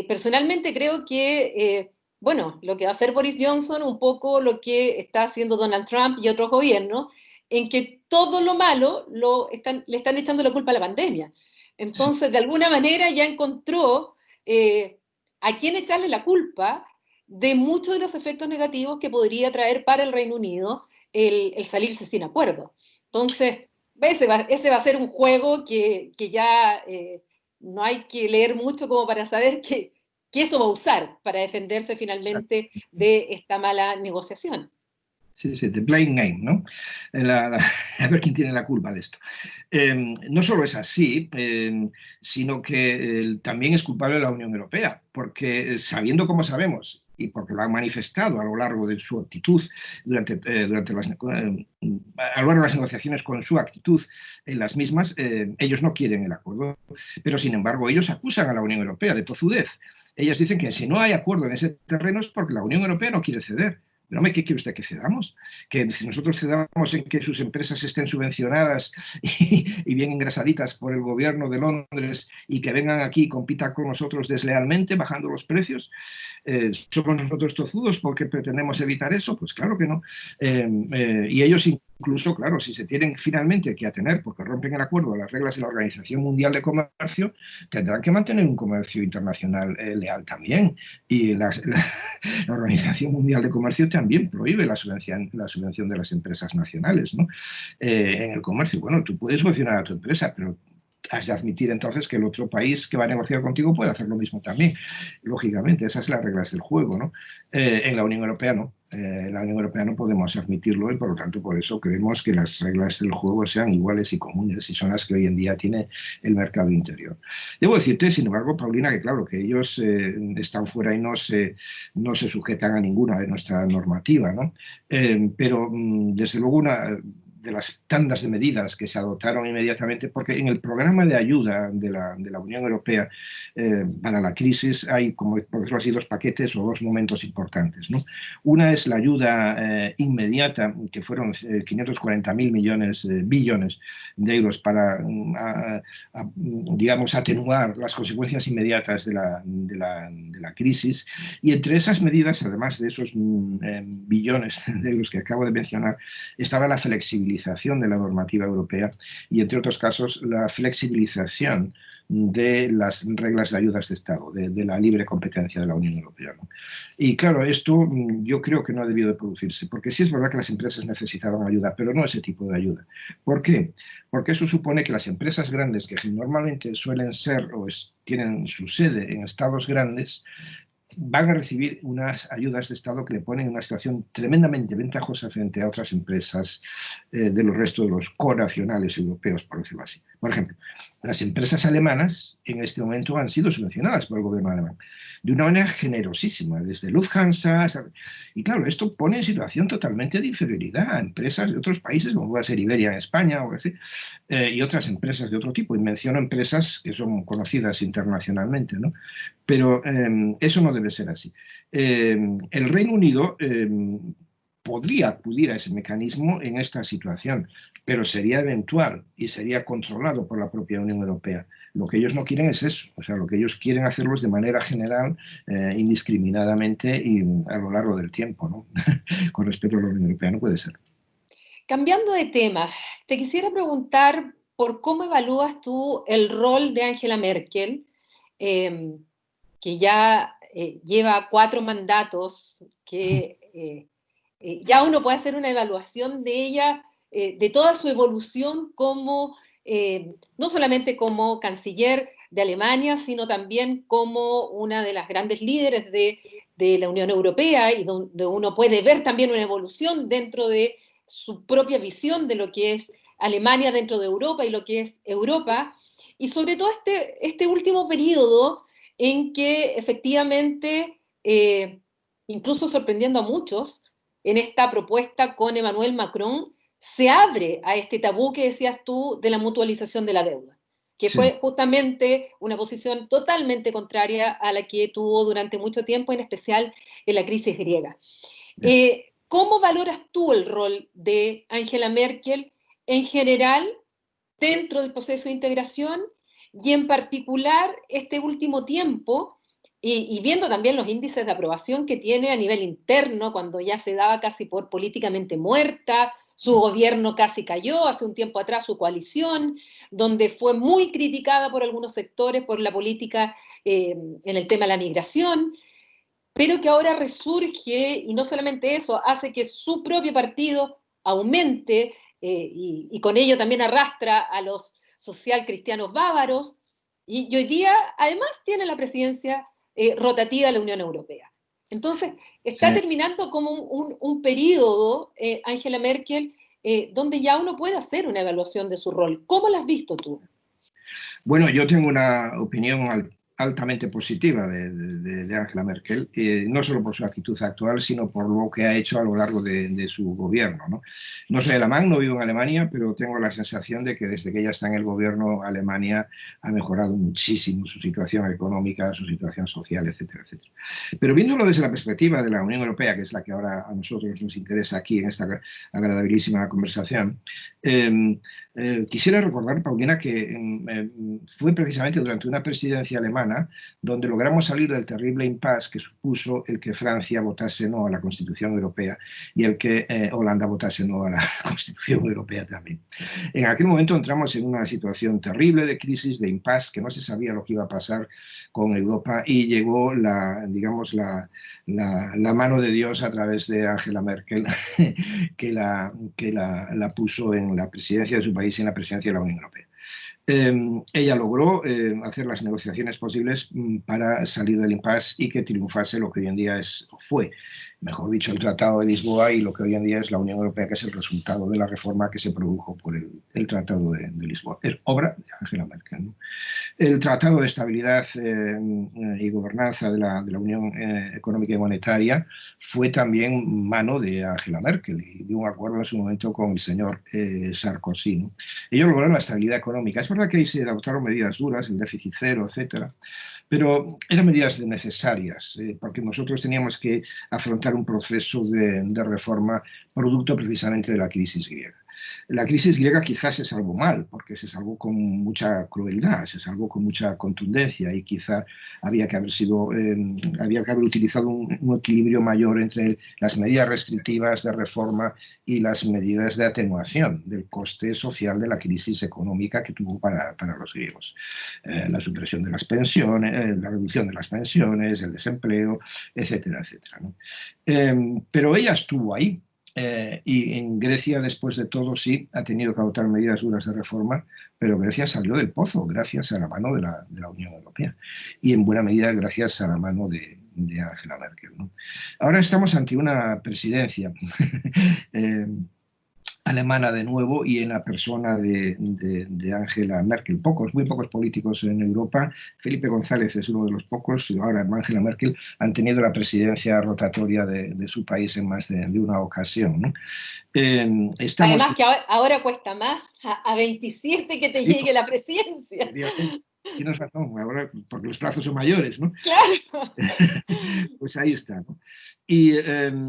personalmente creo que, bueno, lo que va a hacer Boris Johnson, un poco lo que está haciendo Donald Trump y otros gobiernos, en que todo lo malo le están echando la culpa a la pandemia. Entonces, de alguna manera ya encontró a quién echarle la culpa de muchos de los efectos negativos que podría traer para el Reino Unido el salirse sin acuerdo. Entonces, ese va a ser un juego que ya no hay que leer mucho como para saber que eso va a usar para defenderse finalmente de esta mala negociación. Sí, sí, the blame game, ¿no? A ver quién tiene la culpa de esto. No solo es así, sino que también es culpable la Unión Europea, porque sabiendo como sabemos, y porque lo han manifestado a lo largo de su actitud, a lo largo de las negociaciones con su actitud en las mismas, ellos no quieren el acuerdo, pero sin embargo ellos acusan a la Unión Europea de tozudez. Ellos dicen que si no hay acuerdo en ese terreno es porque la Unión Europea no quiere ceder. Pero, ¿qué quiere usted que cedamos? Que si nosotros cedamos en que sus empresas estén subvencionadas y bien engrasaditas por el gobierno de Londres y que vengan aquí y compitan con nosotros deslealmente, bajando los precios, ¿somos nosotros tozudos porque pretendemos evitar eso? Pues claro que no. Y ellos incluso, claro, si se tienen finalmente que atener, porque rompen el acuerdo, a las reglas de la Organización Mundial de Comercio, tendrán que mantener un comercio internacional leal también. Y la Organización Mundial de Comercio también prohíbe la subvención de las empresas nacionales, ¿no? En el comercio. Bueno, tú puedes subvencionar a tu empresa, pero has de admitir entonces que el otro país que va a negociar contigo puede hacer lo mismo también. Lógicamente, esas son las reglas del juego, ¿no? En la Unión Europea no. En la Unión Europea no podemos admitirlo y por lo tanto por eso queremos que las reglas del juego sean iguales y comunes y son las que hoy en día tiene el mercado interior. Debo decirte, sin embargo, Paulina, que claro, que ellos están fuera y no se sujetan a ninguna de nuestra normativa, ¿no? Pero desde luego una de las tandas de medidas que se adoptaron inmediatamente, porque en el programa de ayuda de la Unión Europea para la crisis hay, como por decirlo así, dos paquetes o dos momentos importantes, ¿no? Una es la ayuda inmediata, que fueron 540.000 billones de euros para, digamos, atenuar las consecuencias inmediatas de la crisis. Y entre esas medidas, además de esos billones de euros que acabo de mencionar, estaba la flexibilización de la normativa europea y, entre otros casos, la flexibilización de las reglas de ayudas de Estado, de la libre competencia de la Unión Europea, ¿no? Y claro, esto yo creo que no ha debido de producirse, porque sí es verdad que las empresas necesitaban ayuda, pero no ese tipo de ayuda. ¿Por qué? Porque eso supone que las empresas grandes, que normalmente suelen ser o tienen su sede en estados grandes, van a recibir unas ayudas de Estado que le ponen en una situación tremendamente ventajosa frente a otras empresas del resto de los conacionales europeos, por decirlo así. Por ejemplo, las empresas alemanas en este momento han sido subvencionadas por el gobierno alemán de una manera generosísima, desde Lufthansa. Y claro, esto pone en situación totalmente de inferioridad a empresas de otros países, como puede ser Iberia en España o así, y otras empresas de otro tipo. Y menciono empresas que son conocidas internacionalmente, ¿no? Pero eso no debe ser así. El Reino Unido podría acudir a ese mecanismo en esta situación, pero sería eventual y sería controlado por la propia Unión Europea. Lo que ellos no quieren es eso, o sea, lo que ellos quieren hacerlo es de manera general, indiscriminadamente y a lo largo del tiempo, ¿no? Con respecto a la Unión Europea, no puede ser. Cambiando de tema, te quisiera preguntar por cómo evalúas tú el rol de Angela Merkel, que ya lleva 4 mandatos, que ya uno puede hacer una evaluación de ella, de toda su evolución como, no solamente como canciller de Alemania, sino también como una de las grandes líderes de la Unión Europea, y donde uno puede ver también una evolución dentro de su propia visión de lo que es Alemania dentro de Europa y lo que es Europa, y sobre todo este último periodo en que efectivamente, incluso sorprendiendo a muchos, en esta propuesta con Emmanuel Macron, se abre a este tabú que decías tú de la mutualización de la deuda, que Sí. fue justamente una posición totalmente contraria a la que tuvo durante mucho tiempo, en especial en la crisis griega. ¿Cómo valoras tú el rol de Angela Merkel en general dentro del proceso de integración y en particular este último tiempo, y viendo también los índices de aprobación que tiene a nivel interno, cuando ya se daba casi por políticamente muerta, su gobierno casi cayó hace un tiempo atrás, su coalición, donde fue muy criticada por algunos sectores por la política en el tema de la migración, pero que ahora resurge, y no solamente eso, hace que su propio partido aumente y con ello también arrastra a los social-cristianos bávaros, y hoy día además tiene la presidencia rotativa de la Unión Europea. Entonces, está Sí. terminando como un periodo, Angela Merkel, donde ya uno puede hacer una evaluación de su rol. ¿Cómo la has visto tú? Bueno, yo tengo una opinión altamente positiva de Angela Merkel, no solo por su actitud actual, sino por lo que ha hecho a lo largo de su gobierno, ¿no? No soy alemán, no vivo en Alemania, pero tengo la sensación de que desde que ella está en el gobierno, Alemania ha mejorado muchísimo su situación económica, su situación social, etcétera, etcétera. Pero viéndolo desde la perspectiva de la Unión Europea, que es la que ahora a nosotros nos interesa aquí en esta agradabilísima conversación, Quisiera recordar, Paulina, que fue precisamente durante una presidencia alemana donde logramos salir del terrible impasse que supuso el que Francia votase no a la Constitución Europea y el que Holanda votase no a la Constitución Europea también. En aquel momento entramos en una situación terrible de crisis, de impasse, que no se sabía lo que iba a pasar con Europa, y llegó digamos, la mano de Dios a través de Angela Merkel, que la puso en la presidencia de su país y en la presidencia de la Unión Europea. Ella logró hacer las negociaciones posibles para salir del impasse y que triunfase lo que hoy en día fue, mejor dicho, el Tratado de Lisboa y lo que hoy en día es la Unión Europea, que es el resultado de la reforma que se produjo por el Tratado de Lisboa. Es obra de Angela Merkel, ¿no? El Tratado de Estabilidad y Gobernanza de la Unión Económica y Monetaria fue también mano de Angela Merkel y de un acuerdo en su momento con el señor Sarkozy, ¿no? Ellos lograron la estabilidad económica. Es verdad que ahí se adoptaron medidas duras, el déficit cero, etcétera, pero eran medidas necesarias, porque nosotros teníamos que afrontar un proceso de reforma producto precisamente de la crisis griega. La crisis griega quizás se salvó mal, porque se salvó con mucha crueldad, se salvó con mucha contundencia y quizá había que haber utilizado un equilibrio mayor entre las medidas restrictivas de reforma y las medidas de atenuación del coste social de la crisis económica que tuvo para los griegos. La supresión de las pensiones, la reducción de las pensiones, el desempleo, etcétera, etcétera, ¿no? Pero ella estuvo ahí. Y en Grecia, después de todo, sí, ha tenido que adoptar medidas duras de reforma, pero Grecia salió del pozo gracias a la mano de la Unión Europea y en buena medida gracias a la mano de Angela Merkel, ¿no? Ahora estamos ante una presidencia alemana de nuevo y en la persona de Angela Merkel. Muy pocos políticos en Europa, Felipe González es uno de los pocos, y ahora Angela Merkel, han tenido la presidencia rotatoria de su país en más de una ocasión, ¿no? Además que ahora cuesta más a 27 que te llegue la presidencia. Tienes razón, ahora porque los plazos son mayores, ¿no? Claro. Pues ahí está, ¿no? Y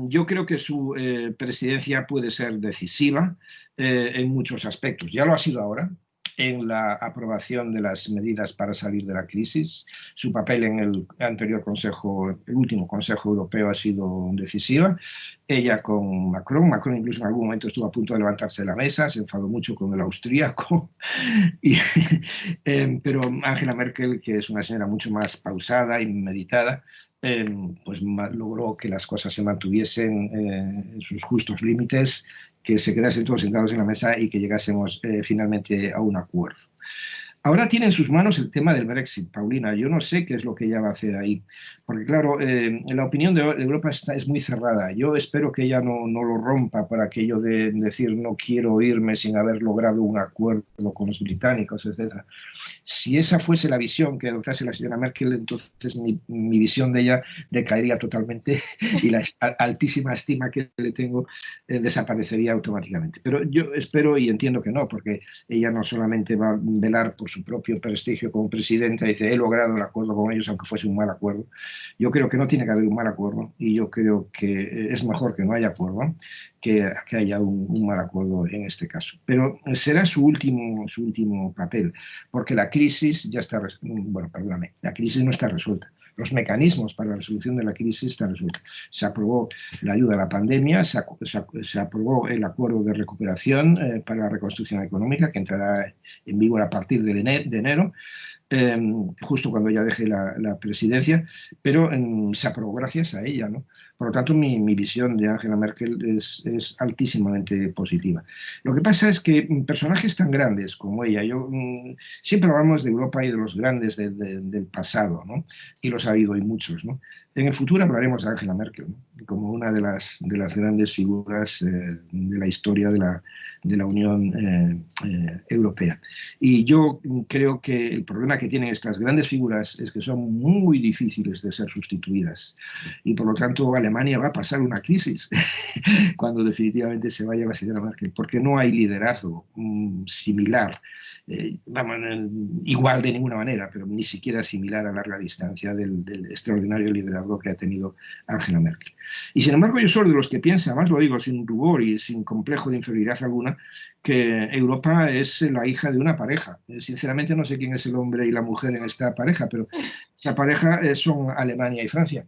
yo creo que su presidencia puede ser decisiva en muchos aspectos. Ya lo ha sido ahora en la aprobación de las medidas para salir de la crisis. Su papel en el anterior Consejo, el último Consejo Europeo, ha sido decisiva. Ella con Macron incluso en algún momento estuvo a punto de levantarse de la mesa, se enfadó mucho con el austríaco, pero Angela Merkel, que es una señora mucho más pausada y meditada, pues logró que las cosas se mantuviesen en sus justos límites, que se quedasen todos sentados en la mesa y que llegásemos finalmente a un acuerdo. Ahora tiene en sus manos el tema del Brexit, Paulina. Yo no sé qué es lo que ella va a hacer ahí, porque claro, la opinión de Europa es muy cerrada. Yo espero que ella no lo rompa por aquello de decir no quiero irme sin haber logrado un acuerdo con los británicos, etc. Si esa fuese la visión que adoptase la señora Merkel, entonces mi visión de ella decaería totalmente y la altísima estima que le tengo desaparecería automáticamente. Pero yo espero y entiendo que no, porque ella no solamente va a velar por su propio prestigio como presidenta, dice, he logrado el acuerdo con ellos, aunque fuese un mal acuerdo. Yo creo que no tiene que haber un mal acuerdo y yo creo que es mejor que no haya acuerdo que haya un mal acuerdo en este caso. Pero será su último papel, porque la crisis ya está, la crisis no está resuelta. Los mecanismos para la resolución de la crisis están resueltos. Se aprobó la ayuda a la pandemia, se aprobó el acuerdo de recuperación para la reconstrucción económica, que entrará en vigor a partir de enero, justo cuando ella deje la presidencia, pero se aprobó gracias a ella, ¿no? Por lo tanto, mi visión de Angela Merkel es altísimamente positiva. Lo que pasa es que personajes tan grandes como ella, siempre hablamos de Europa y de los grandes del pasado, ¿no? Y los ha habido y muchos, ¿no? En el futuro hablaremos de Angela Merkel, ¿no? Como una de las grandes figuras de la historia de la Unión Europea. Y yo creo que el problema que tienen estas grandes figuras es que son muy difíciles de ser sustituidas. Y por lo tanto Alemania va a pasar una crisis cuando definitivamente se vaya la señora Merkel, porque no hay liderazgo similar, igual de ninguna manera, pero ni siquiera similar a larga distancia del extraordinario liderazgo liderazgo que ha tenido Angela Merkel. Y sin embargo yo soy de los que piensa, además lo digo sin rubor y sin complejo de inferioridad alguna, que Europa es la hija de una pareja. Sinceramente no sé quién es el hombre y la mujer en esta pareja, pero esa pareja son Alemania y Francia.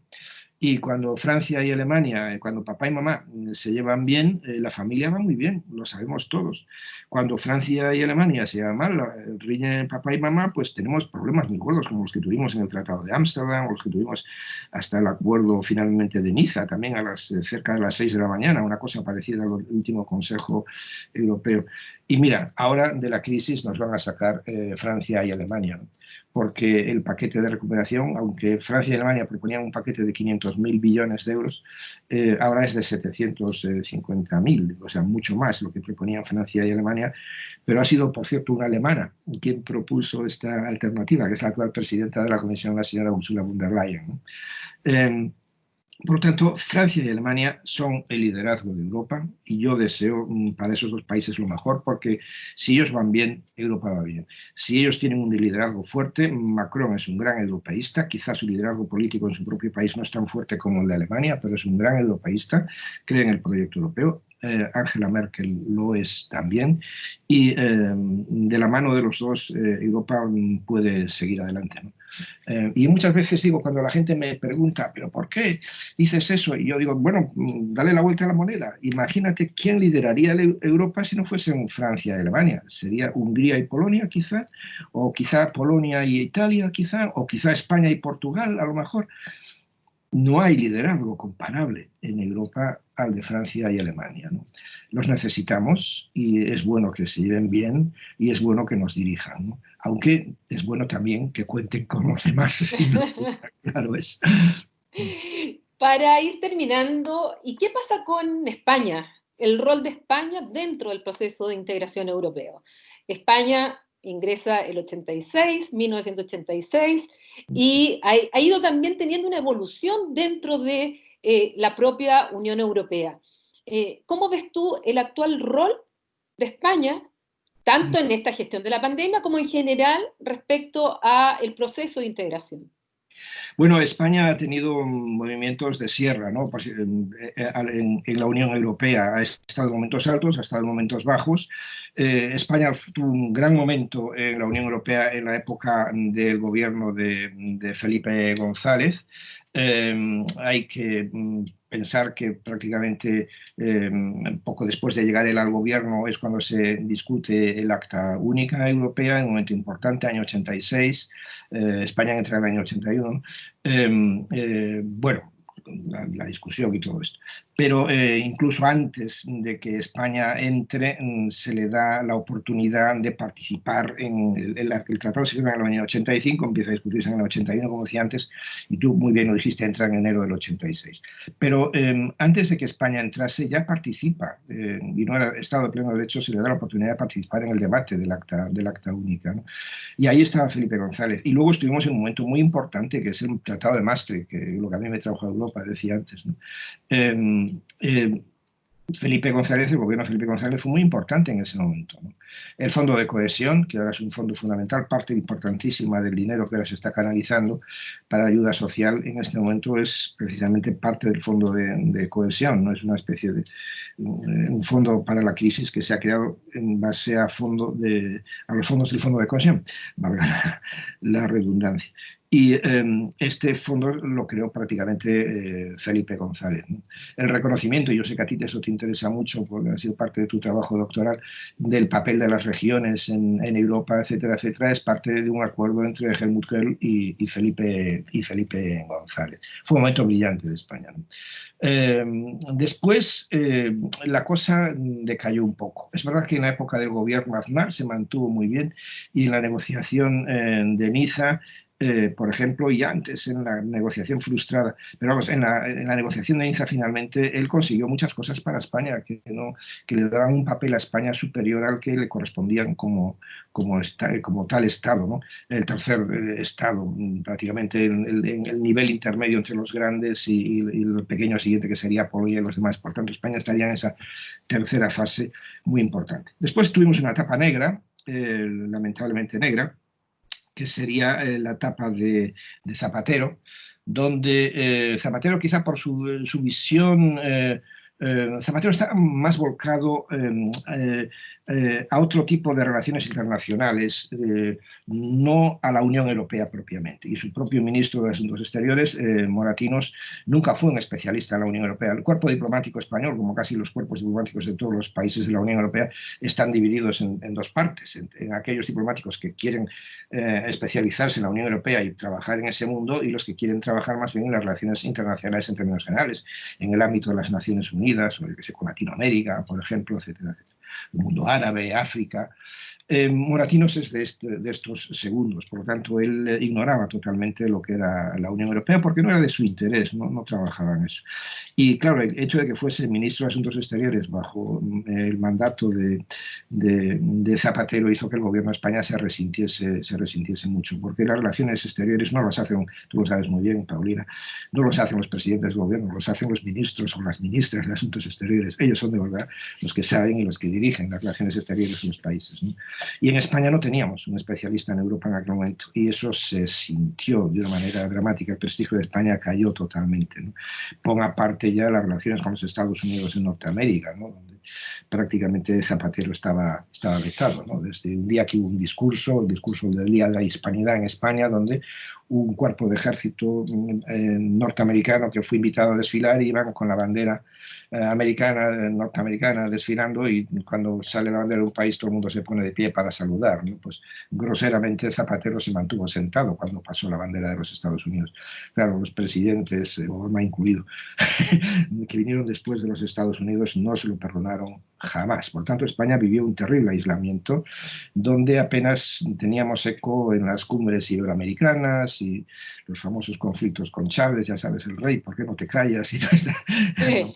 Y cuando Francia y Alemania, cuando papá y mamá se llevan bien, la familia va muy bien, lo sabemos todos. Cuando Francia y Alemania se llevan mal, riñen papá y mamá, pues tenemos problemas muy gordos, como los que tuvimos en el Tratado de Ámsterdam, o los que tuvimos hasta el acuerdo finalmente de Niza, también cerca de las 6 de la mañana, una cosa parecida al último Consejo Europeo. Y mira, ahora de la crisis nos van a sacar Francia y Alemania, ¿no? Porque el paquete de recuperación, aunque Francia y Alemania proponían un paquete de 500.000 billones de euros, ahora es de 750.000, o sea, mucho más lo que proponían Francia y Alemania, pero ha sido, por cierto, una alemana quien propuso esta alternativa, que es la actual presidenta de la Comisión, la señora Ursula von der Leyen, ¿no? Por lo tanto, Francia y Alemania son el liderazgo de Europa y yo deseo para esos dos países lo mejor, porque si ellos van bien, Europa va bien. Si ellos tienen un liderazgo fuerte, Macron es un gran europeísta, quizás su liderazgo político en su propio país no es tan fuerte como el de Alemania, pero es un gran europeísta, cree en el proyecto europeo. Angela Merkel lo es también, y de la mano de los dos Europa puede seguir adelante, ¿no? Y muchas veces digo, cuando la gente me pregunta, ¿pero por qué dices eso? Y yo digo, bueno, dale la vuelta a la moneda. Imagínate quién lideraría Europa si no fuesen Francia y Alemania. Sería Hungría y Polonia, quizá, o quizá Polonia y Italia, quizá, o quizá España y Portugal, a lo mejor. No hay liderazgo comparable en Europa al de Francia y Alemania, ¿no? Los necesitamos y es bueno que se lleven bien y es bueno que nos dirijan, ¿no? Aunque es bueno también que cuenten con los demás, ¿no? Claro es. Para ir terminando, ¿y qué pasa con España? El rol de España dentro del proceso de integración europeo. España ingresa el 86, 1986, y ha ido también teniendo una evolución dentro de la propia Unión Europea. ¿Cómo ves tú el actual rol de España, tanto en esta gestión de la pandemia como en general respecto al proceso de integración? Bueno, España ha tenido movimientos de sierra, ¿no? Pues, en la Unión Europea ha estado en momentos altos, ha estado en momentos bajos. España tuvo un gran momento en la Unión Europea en la época del gobierno de Felipe González. Hay que pensar que prácticamente poco después de llegar él al gobierno es cuando se discute el Acta Única Europea, en un momento importante, año 86, España entra en el año 81. Bueno, la discusión y todo esto. Pero incluso antes de que España entre, se le da la oportunidad de participar en el tratado se firma en el año 85, empieza a discutirse en el 81, como decía antes, y tú muy bien lo dijiste, entra en enero del 86. Pero antes de que España entrase, ya participa, y no era Estado de pleno derecho, se le da la oportunidad de participar en el debate del acta única, ¿no? Y ahí estaba Felipe González. Y luego estuvimos en un momento muy importante, que es el Tratado de Maastricht, que lo que a mí me trajo a Europa, decía antes, ¿no? Felipe González, el gobierno de Felipe González fue muy importante en ese momento, ¿no? El Fondo de Cohesión, que ahora es un fondo fundamental, parte importantísima del dinero que ahora se está canalizando para ayuda social, en este momento es precisamente parte del Fondo de Cohesión, ¿no? Es una especie de un fondo para la crisis que se ha creado en base a los fondos del Fondo de Cohesión, valga la redundancia. Y este fondo lo creó prácticamente Felipe González, ¿no? El reconocimiento, y yo sé que a ti eso te interesa mucho porque ha sido parte de tu trabajo doctoral, del papel de las regiones en Europa, etcétera, etcétera, es parte de un acuerdo entre Helmut Kohl y Felipe González. Fue un momento brillante de España, ¿no? Después la cosa decayó un poco. Es verdad que en la época del gobierno Aznar se mantuvo muy bien y en la negociación de Niza, por ejemplo, y antes en la negociación frustrada, pero vamos, en la negociación de Niza finalmente él consiguió muchas cosas para España que le daban un papel a España superior al que le correspondían como tal Estado, ¿no? El tercer Estado, prácticamente en el nivel intermedio entre los grandes y el pequeño siguiente que sería Polonia y los demás. Por tanto, España estaría en esa tercera fase muy importante. Después tuvimos una etapa negra, lamentablemente negra, que sería la etapa de Zapatero, donde Zapatero, quizá por su visión, Zapatero está más volcado a otro tipo de relaciones internacionales, no a la Unión Europea propiamente. Y su propio ministro de Asuntos Exteriores, Moratinos, nunca fue un especialista en la Unión Europea. El cuerpo diplomático español, como casi los cuerpos diplomáticos de todos los países de la Unión Europea, están divididos en dos partes, en aquellos diplomáticos que quieren especializarse en la Unión Europea y trabajar en ese mundo, y los que quieren trabajar más bien en las relaciones internacionales en términos generales, en el ámbito de las Naciones Unidas, o con Latinoamérica, por ejemplo, etcétera, etcétera. El mundo árabe, África. Moratinos es de estos segundos, por lo tanto él ignoraba totalmente lo que era la Unión Europea porque no era de su interés, no trabajaba en eso. Y claro, el hecho de que fuese ministro de Asuntos Exteriores bajo el mandato de Zapatero hizo que el gobierno de España se resintiese mucho, porque las relaciones exteriores no las hacen, tú lo sabes muy bien, Paulina, no los hacen los presidentes del gobierno, los hacen los ministros o las ministras de Asuntos Exteriores. Ellos son de verdad los que saben y los que dirigen las relaciones exteriores de los países, ¿no? Y en España no teníamos un especialista en Europa en aquel momento, y eso se sintió de una manera dramática. El prestigio de España cayó totalmente, ¿no? Pon aparte ya las relaciones con los Estados Unidos en Norteamérica, ¿no? Donde prácticamente Zapatero estaba vetado, ¿no? Desde un día que hubo un discurso, el discurso del Día de la Hispanidad en España, donde un cuerpo de ejército norteamericano que fue invitado a desfilar, y iban con la bandera norteamericana desfilando, y cuando sale la bandera de un país todo el mundo se pone de pie para saludar, ¿no? Pues groseramente Zapatero se mantuvo sentado cuando pasó la bandera de los Estados Unidos. Claro, los presidentes, Obama incluido, que vinieron después de los Estados Unidos, no se lo perdonaron jamás. Por tanto, España vivió un terrible aislamiento, donde apenas teníamos eco en las cumbres iberoamericanas y los famosos conflictos con Chávez, ya sabes, el rey, ¿por qué no te callas? Y todo eso. Sí.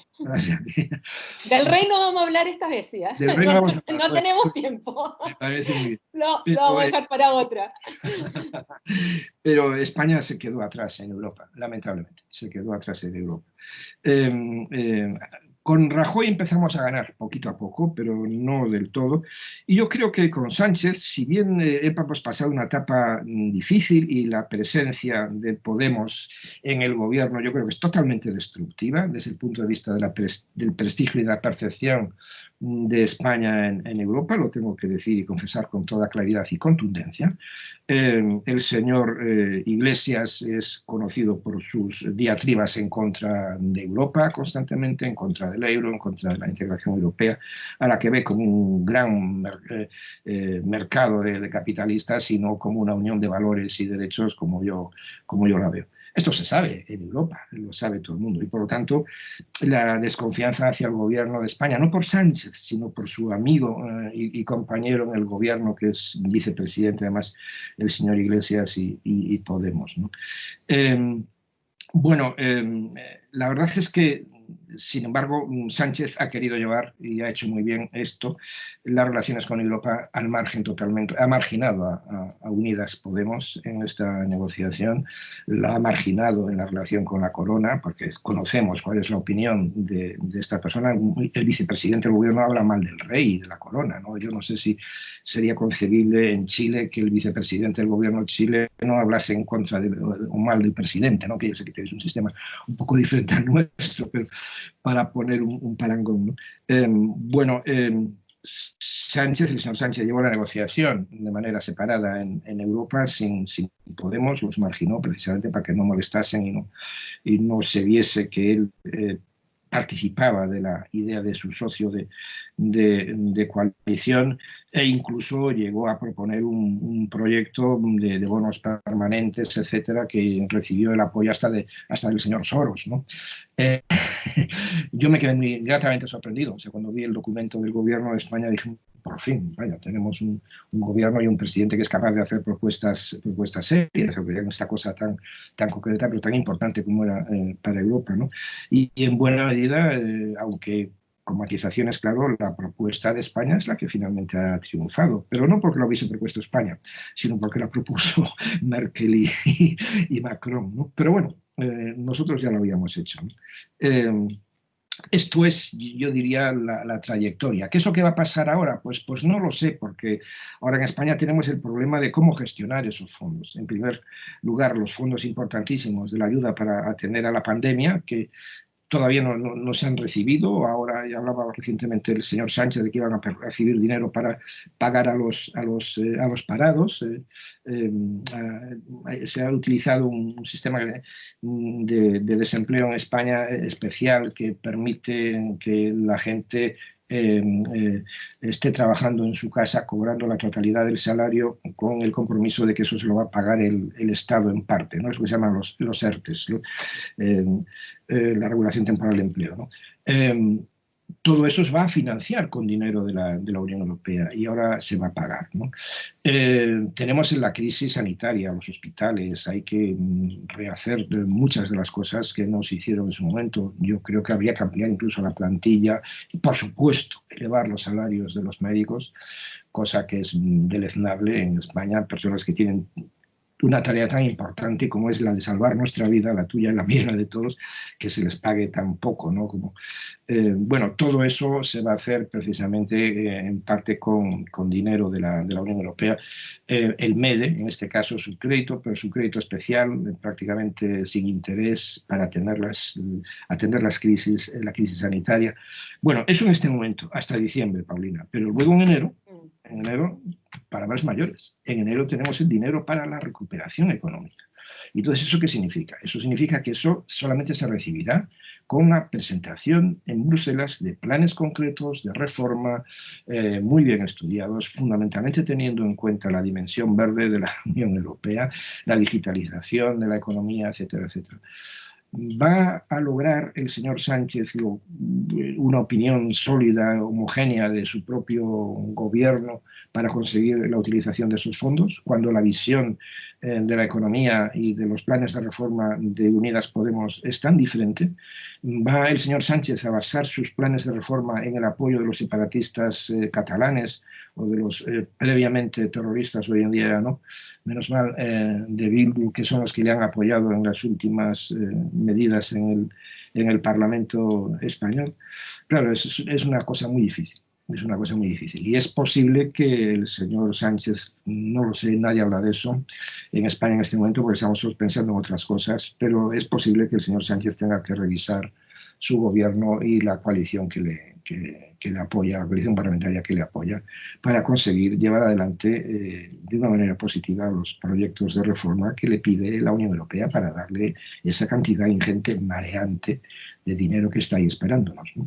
Del rey no vamos a hablar esta vez, ¿sí? Del rey no vamos a hablar. No tenemos tiempo. Me parece muy bien. Lo vamos a dejar para otra. Pero España se quedó atrás en Europa, lamentablemente, se quedó atrás en Europa. Con Rajoy empezamos a ganar poquito a poco, pero no del todo. Y yo creo que con Sánchez, si bien hemos pasado una etapa difícil y la presencia de Podemos en el gobierno yo creo que es totalmente destructiva desde el punto de vista del prestigio y de la percepción de España en Europa, lo tengo que decir y confesar con toda claridad y contundencia. El señor Iglesias es conocido por sus diatribas en contra de Europa constantemente, en contra del euro, en contra de la integración europea, a la que ve como un gran mercado de capitalistas y no como una unión de valores y derechos como yo la veo. Esto se sabe en Europa, lo sabe todo el mundo, y por lo tanto la desconfianza hacia el gobierno de España, no por Sánchez, sino por su amigo y compañero en el gobierno, que es vicepresidente además, el señor Iglesias y Podemos, ¿no? La verdad es que, sin embargo, Sánchez ha querido llevar, y ha hecho muy bien esto, las relaciones con Europa al margen totalmente. Ha marginado a Unidas Podemos en esta negociación, la ha marginado en la relación con la Corona, porque conocemos cuál es la opinión de esta persona. El vicepresidente del gobierno habla mal del rey y de la Corona, ¿no? Yo no sé si sería concebible en Chile que el vicepresidente del gobierno chileno hablase en contra o mal del presidente, ¿no? Que yo sé que es un sistema un poco diferente al nuestro, pero para poner un parangón, ¿no? Sánchez, el señor Sánchez llevó la negociación de manera separada en Europa sin Podemos, los marginó precisamente para que no molestasen y no se viese que él participaba de la idea de su socio de coalición, e incluso llegó a proponer un proyecto de bonos permanentes, etcétera, que recibió el apoyo hasta del señor Soros, ¿no? Yo me quedé muy gratamente sorprendido. O sea, cuando vi el documento del gobierno de España dije, por fin, vaya, tenemos un gobierno y un presidente que es capaz de hacer propuestas serias sobre esta cosa tan concreta, pero tan importante como era para Europa, ¿no? Y en buena medida, aunque con matizaciones, claro, la propuesta de España es la que finalmente ha triunfado, pero no porque lo hubiese propuesto España, sino porque la propuso Merkel y Macron, ¿no? Pero bueno, nosotros ya lo habíamos hecho, ¿no? esto es, yo diría, la trayectoria. ¿Qué es lo que va a pasar ahora? Pues no lo sé, porque ahora en España tenemos el problema de cómo gestionar esos fondos. En primer lugar, los fondos importantísimos de la ayuda para atender a la pandemia, que todavía no se han recibido. Ahora ya hablaba recientemente el señor Sánchez de que iban a recibir dinero para pagar a los parados. Se ha utilizado un sistema de desempleo en España especial que permite que la gente esté trabajando en su casa cobrando la totalidad del salario con el compromiso de que eso se lo va a pagar el Estado en parte, ¿no? Es lo que se llaman los ERTES, ¿no? La regulación temporal de empleo, ¿no? Todo eso se va a financiar con dinero de la Unión Europea y ahora se va a pagar, ¿no? Tenemos la crisis sanitaria, los hospitales, hay que rehacer muchas de las cosas que no se hicieron en su momento. Yo creo que habría que ampliar incluso la plantilla y, por supuesto, elevar los salarios de los médicos, cosa que es deleznable en España, personas que tienen una tarea tan importante como es la de salvar nuestra vida, la tuya, la mía, la de todos, que se les pague tan poco, ¿no? Bueno, todo eso se va a hacer precisamente en parte con dinero de la Unión Europea. El MEDE, en este caso, es un crédito, pero es un crédito especial, prácticamente sin interés para atender la crisis sanitaria. Bueno, eso en este momento, hasta diciembre, Paulina, pero luego en enero, palabras mayores. En enero tenemos el dinero para la recuperación económica. ¿Y entonces eso qué significa? Eso significa que eso solamente se recibirá con una presentación en Bruselas de planes concretos de reforma muy bien estudiados, fundamentalmente teniendo en cuenta la dimensión verde de la Unión Europea, la digitalización de la economía, etcétera, etcétera. ¿Va a lograr el señor Sánchez una opinión sólida, homogénea de su propio gobierno para conseguir la utilización de esos fondos, cuando la visión de la economía y de los planes de reforma de Unidas Podemos es tan diferente? ¿Va el señor Sánchez a basar sus planes de reforma en el apoyo de los separatistas catalanes o de los previamente terroristas, hoy en día ya no, menos mal, de Bildu, que son los que le han apoyado en las últimas medidas en el Parlamento español? Claro, es una cosa muy difícil. Es una cosa muy difícil. Y es posible que el señor Sánchez, no lo sé, nadie habla de eso en España en este momento porque estamos pensando en otras cosas, pero es posible que el señor Sánchez tenga que revisar su gobierno y la coalición que le apoya, la coalición parlamentaria que le apoya, para conseguir llevar adelante de una manera positiva los proyectos de reforma que le pide la Unión Europea para darle esa cantidad ingente, mareante de dinero que está ahí esperándonos, ¿no?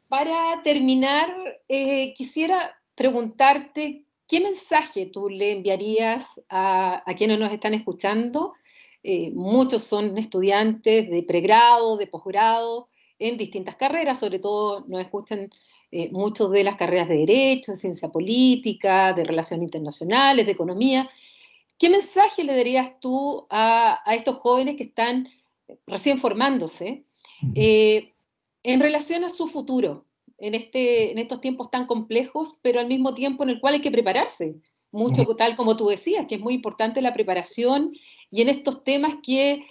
Para terminar, quisiera preguntarte qué mensaje tú le enviarías a quienes nos están escuchando. Muchos son estudiantes de pregrado, de posgrado, en distintas carreras, sobre todo nos escuchan muchos de las carreras de Derecho, de Ciencia Política, de Relaciones Internacionales, de Economía. ¿Qué mensaje le darías tú a estos jóvenes que están recién formándose en relación a su futuro, en estos tiempos tan complejos, pero al mismo tiempo en el cual hay que prepararse? Mucho, tal como tú decías, que es muy importante la preparación y en estos temas que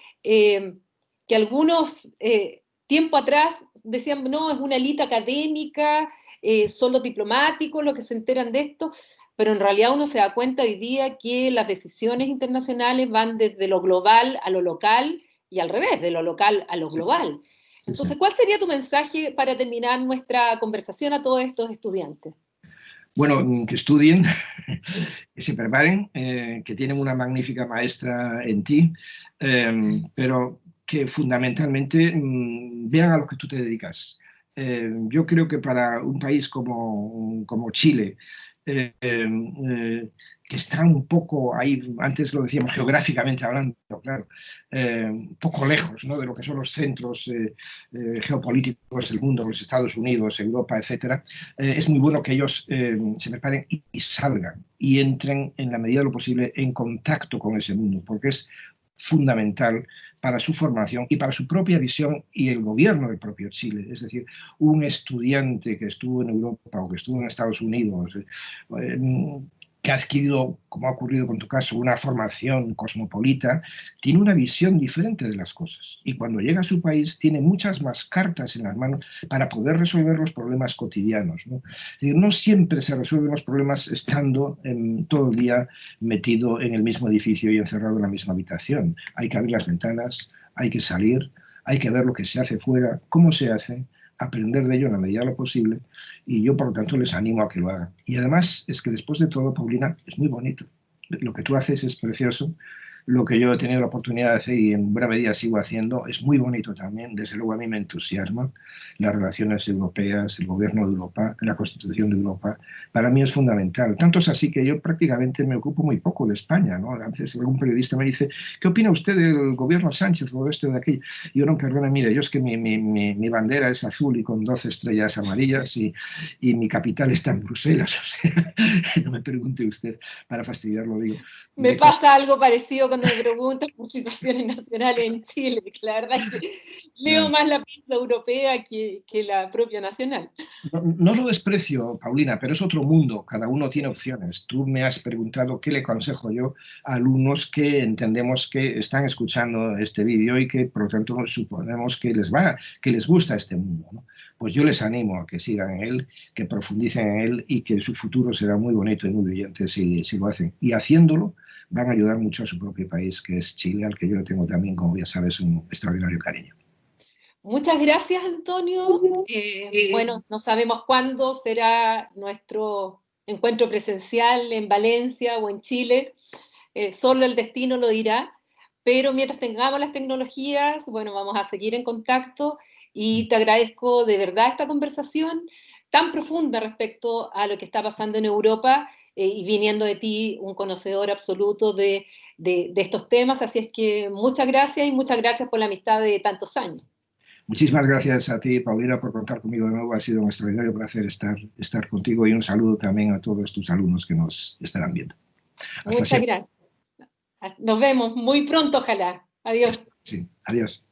algunos tiempo atrás decían, no, es una élite académica, son los diplomáticos los que se enteran de esto, pero en realidad uno se da cuenta hoy día que las decisiones internacionales van desde lo global a lo local y al revés, de lo local a lo global. Entonces, ¿cuál sería tu mensaje para terminar nuestra conversación a todos estos estudiantes? Bueno, que estudien, que se preparen, que tienen una magnífica maestra en ti, pero que fundamentalmente vean a lo que tú te dedicas. Yo creo que para un país como Chile, que está un poco ahí, antes lo decíamos geográficamente hablando, claro, un poco lejos, ¿no?, de lo que son los centros geopolíticos del mundo, los Estados Unidos, Europa, etcétera, es muy bueno que ellos se preparen y salgan y entren en la medida de lo posible en contacto con ese mundo, porque es fundamental para su formación y para su propia visión y el gobierno del propio Chile. Es decir, un estudiante que estuvo en Europa o que estuvo en Estados Unidos que ha adquirido, como ha ocurrido con tu caso, una formación cosmopolita, tiene una visión diferente de las cosas. Y cuando llega a su país tiene muchas más cartas en las manos para poder resolver los problemas cotidianos, ¿no? Es decir, no siempre se resuelven los problemas estando todo el día metido en el mismo edificio y encerrado en la misma habitación. Hay que abrir las ventanas, hay que salir, hay que ver lo que se hace fuera, cómo se hace, aprender de ello en la medida de lo posible, y yo por lo tanto les animo a que lo hagan. Y además es que después de todo, Paulina, es muy bonito. Lo que tú haces es precioso, lo que yo he tenido la oportunidad de hacer y en buena medida sigo haciendo es muy bonito también. Desde luego a mí me entusiasma las relaciones europeas, el gobierno de Europa, la Constitución de Europa. Para mí es fundamental. Tanto es así que yo prácticamente me ocupo muy poco de España, ¿no? A veces algún periodista me dice, ¿qué opina usted del gobierno Sánchez o de esto o de aquello? Y yo, no, perdone, mire, yo es que mi bandera es azul y con 12 estrellas amarillas y mi capital está en Bruselas. O sea, no me pregunte usted, para fastidiarlo digo. Me pasa algo parecido cuando me preguntan por situaciones nacionales en Chile, que la verdad es que leo más la prensa europea que la propia nacional. No lo desprecio, Paulina, pero es otro mundo, cada uno tiene opciones. Tú me has preguntado qué le aconsejo yo a alumnos que entendemos que están escuchando este vídeo y que por lo tanto suponemos que les gusta este mundo, ¿no? Pues yo les animo a que sigan en él, que profundicen en él y que su futuro será muy bonito y muy brillante si lo hacen. Y haciéndolo van a ayudar mucho a su propio país, que es Chile, al que yo le tengo también, como ya sabes, un extraordinario cariño. Muchas gracias, Antonio. Bueno, no sabemos cuándo será nuestro encuentro presencial en Valencia o en Chile. Solo el destino lo dirá. Pero mientras tengamos las tecnologías, bueno, vamos a seguir en contacto y te agradezco de verdad esta conversación tan profunda respecto a lo que está pasando en Europa y viniendo de ti, un conocedor absoluto de estos temas. Así es que muchas gracias y muchas gracias por la amistad de tantos años. Muchísimas gracias a ti, Paulina, por contar conmigo de nuevo. Ha sido un extraordinario placer estar contigo y un saludo también a todos tus alumnos que nos estarán viendo. Muchas gracias. Nos vemos muy pronto, ojalá. Adiós. Sí, adiós.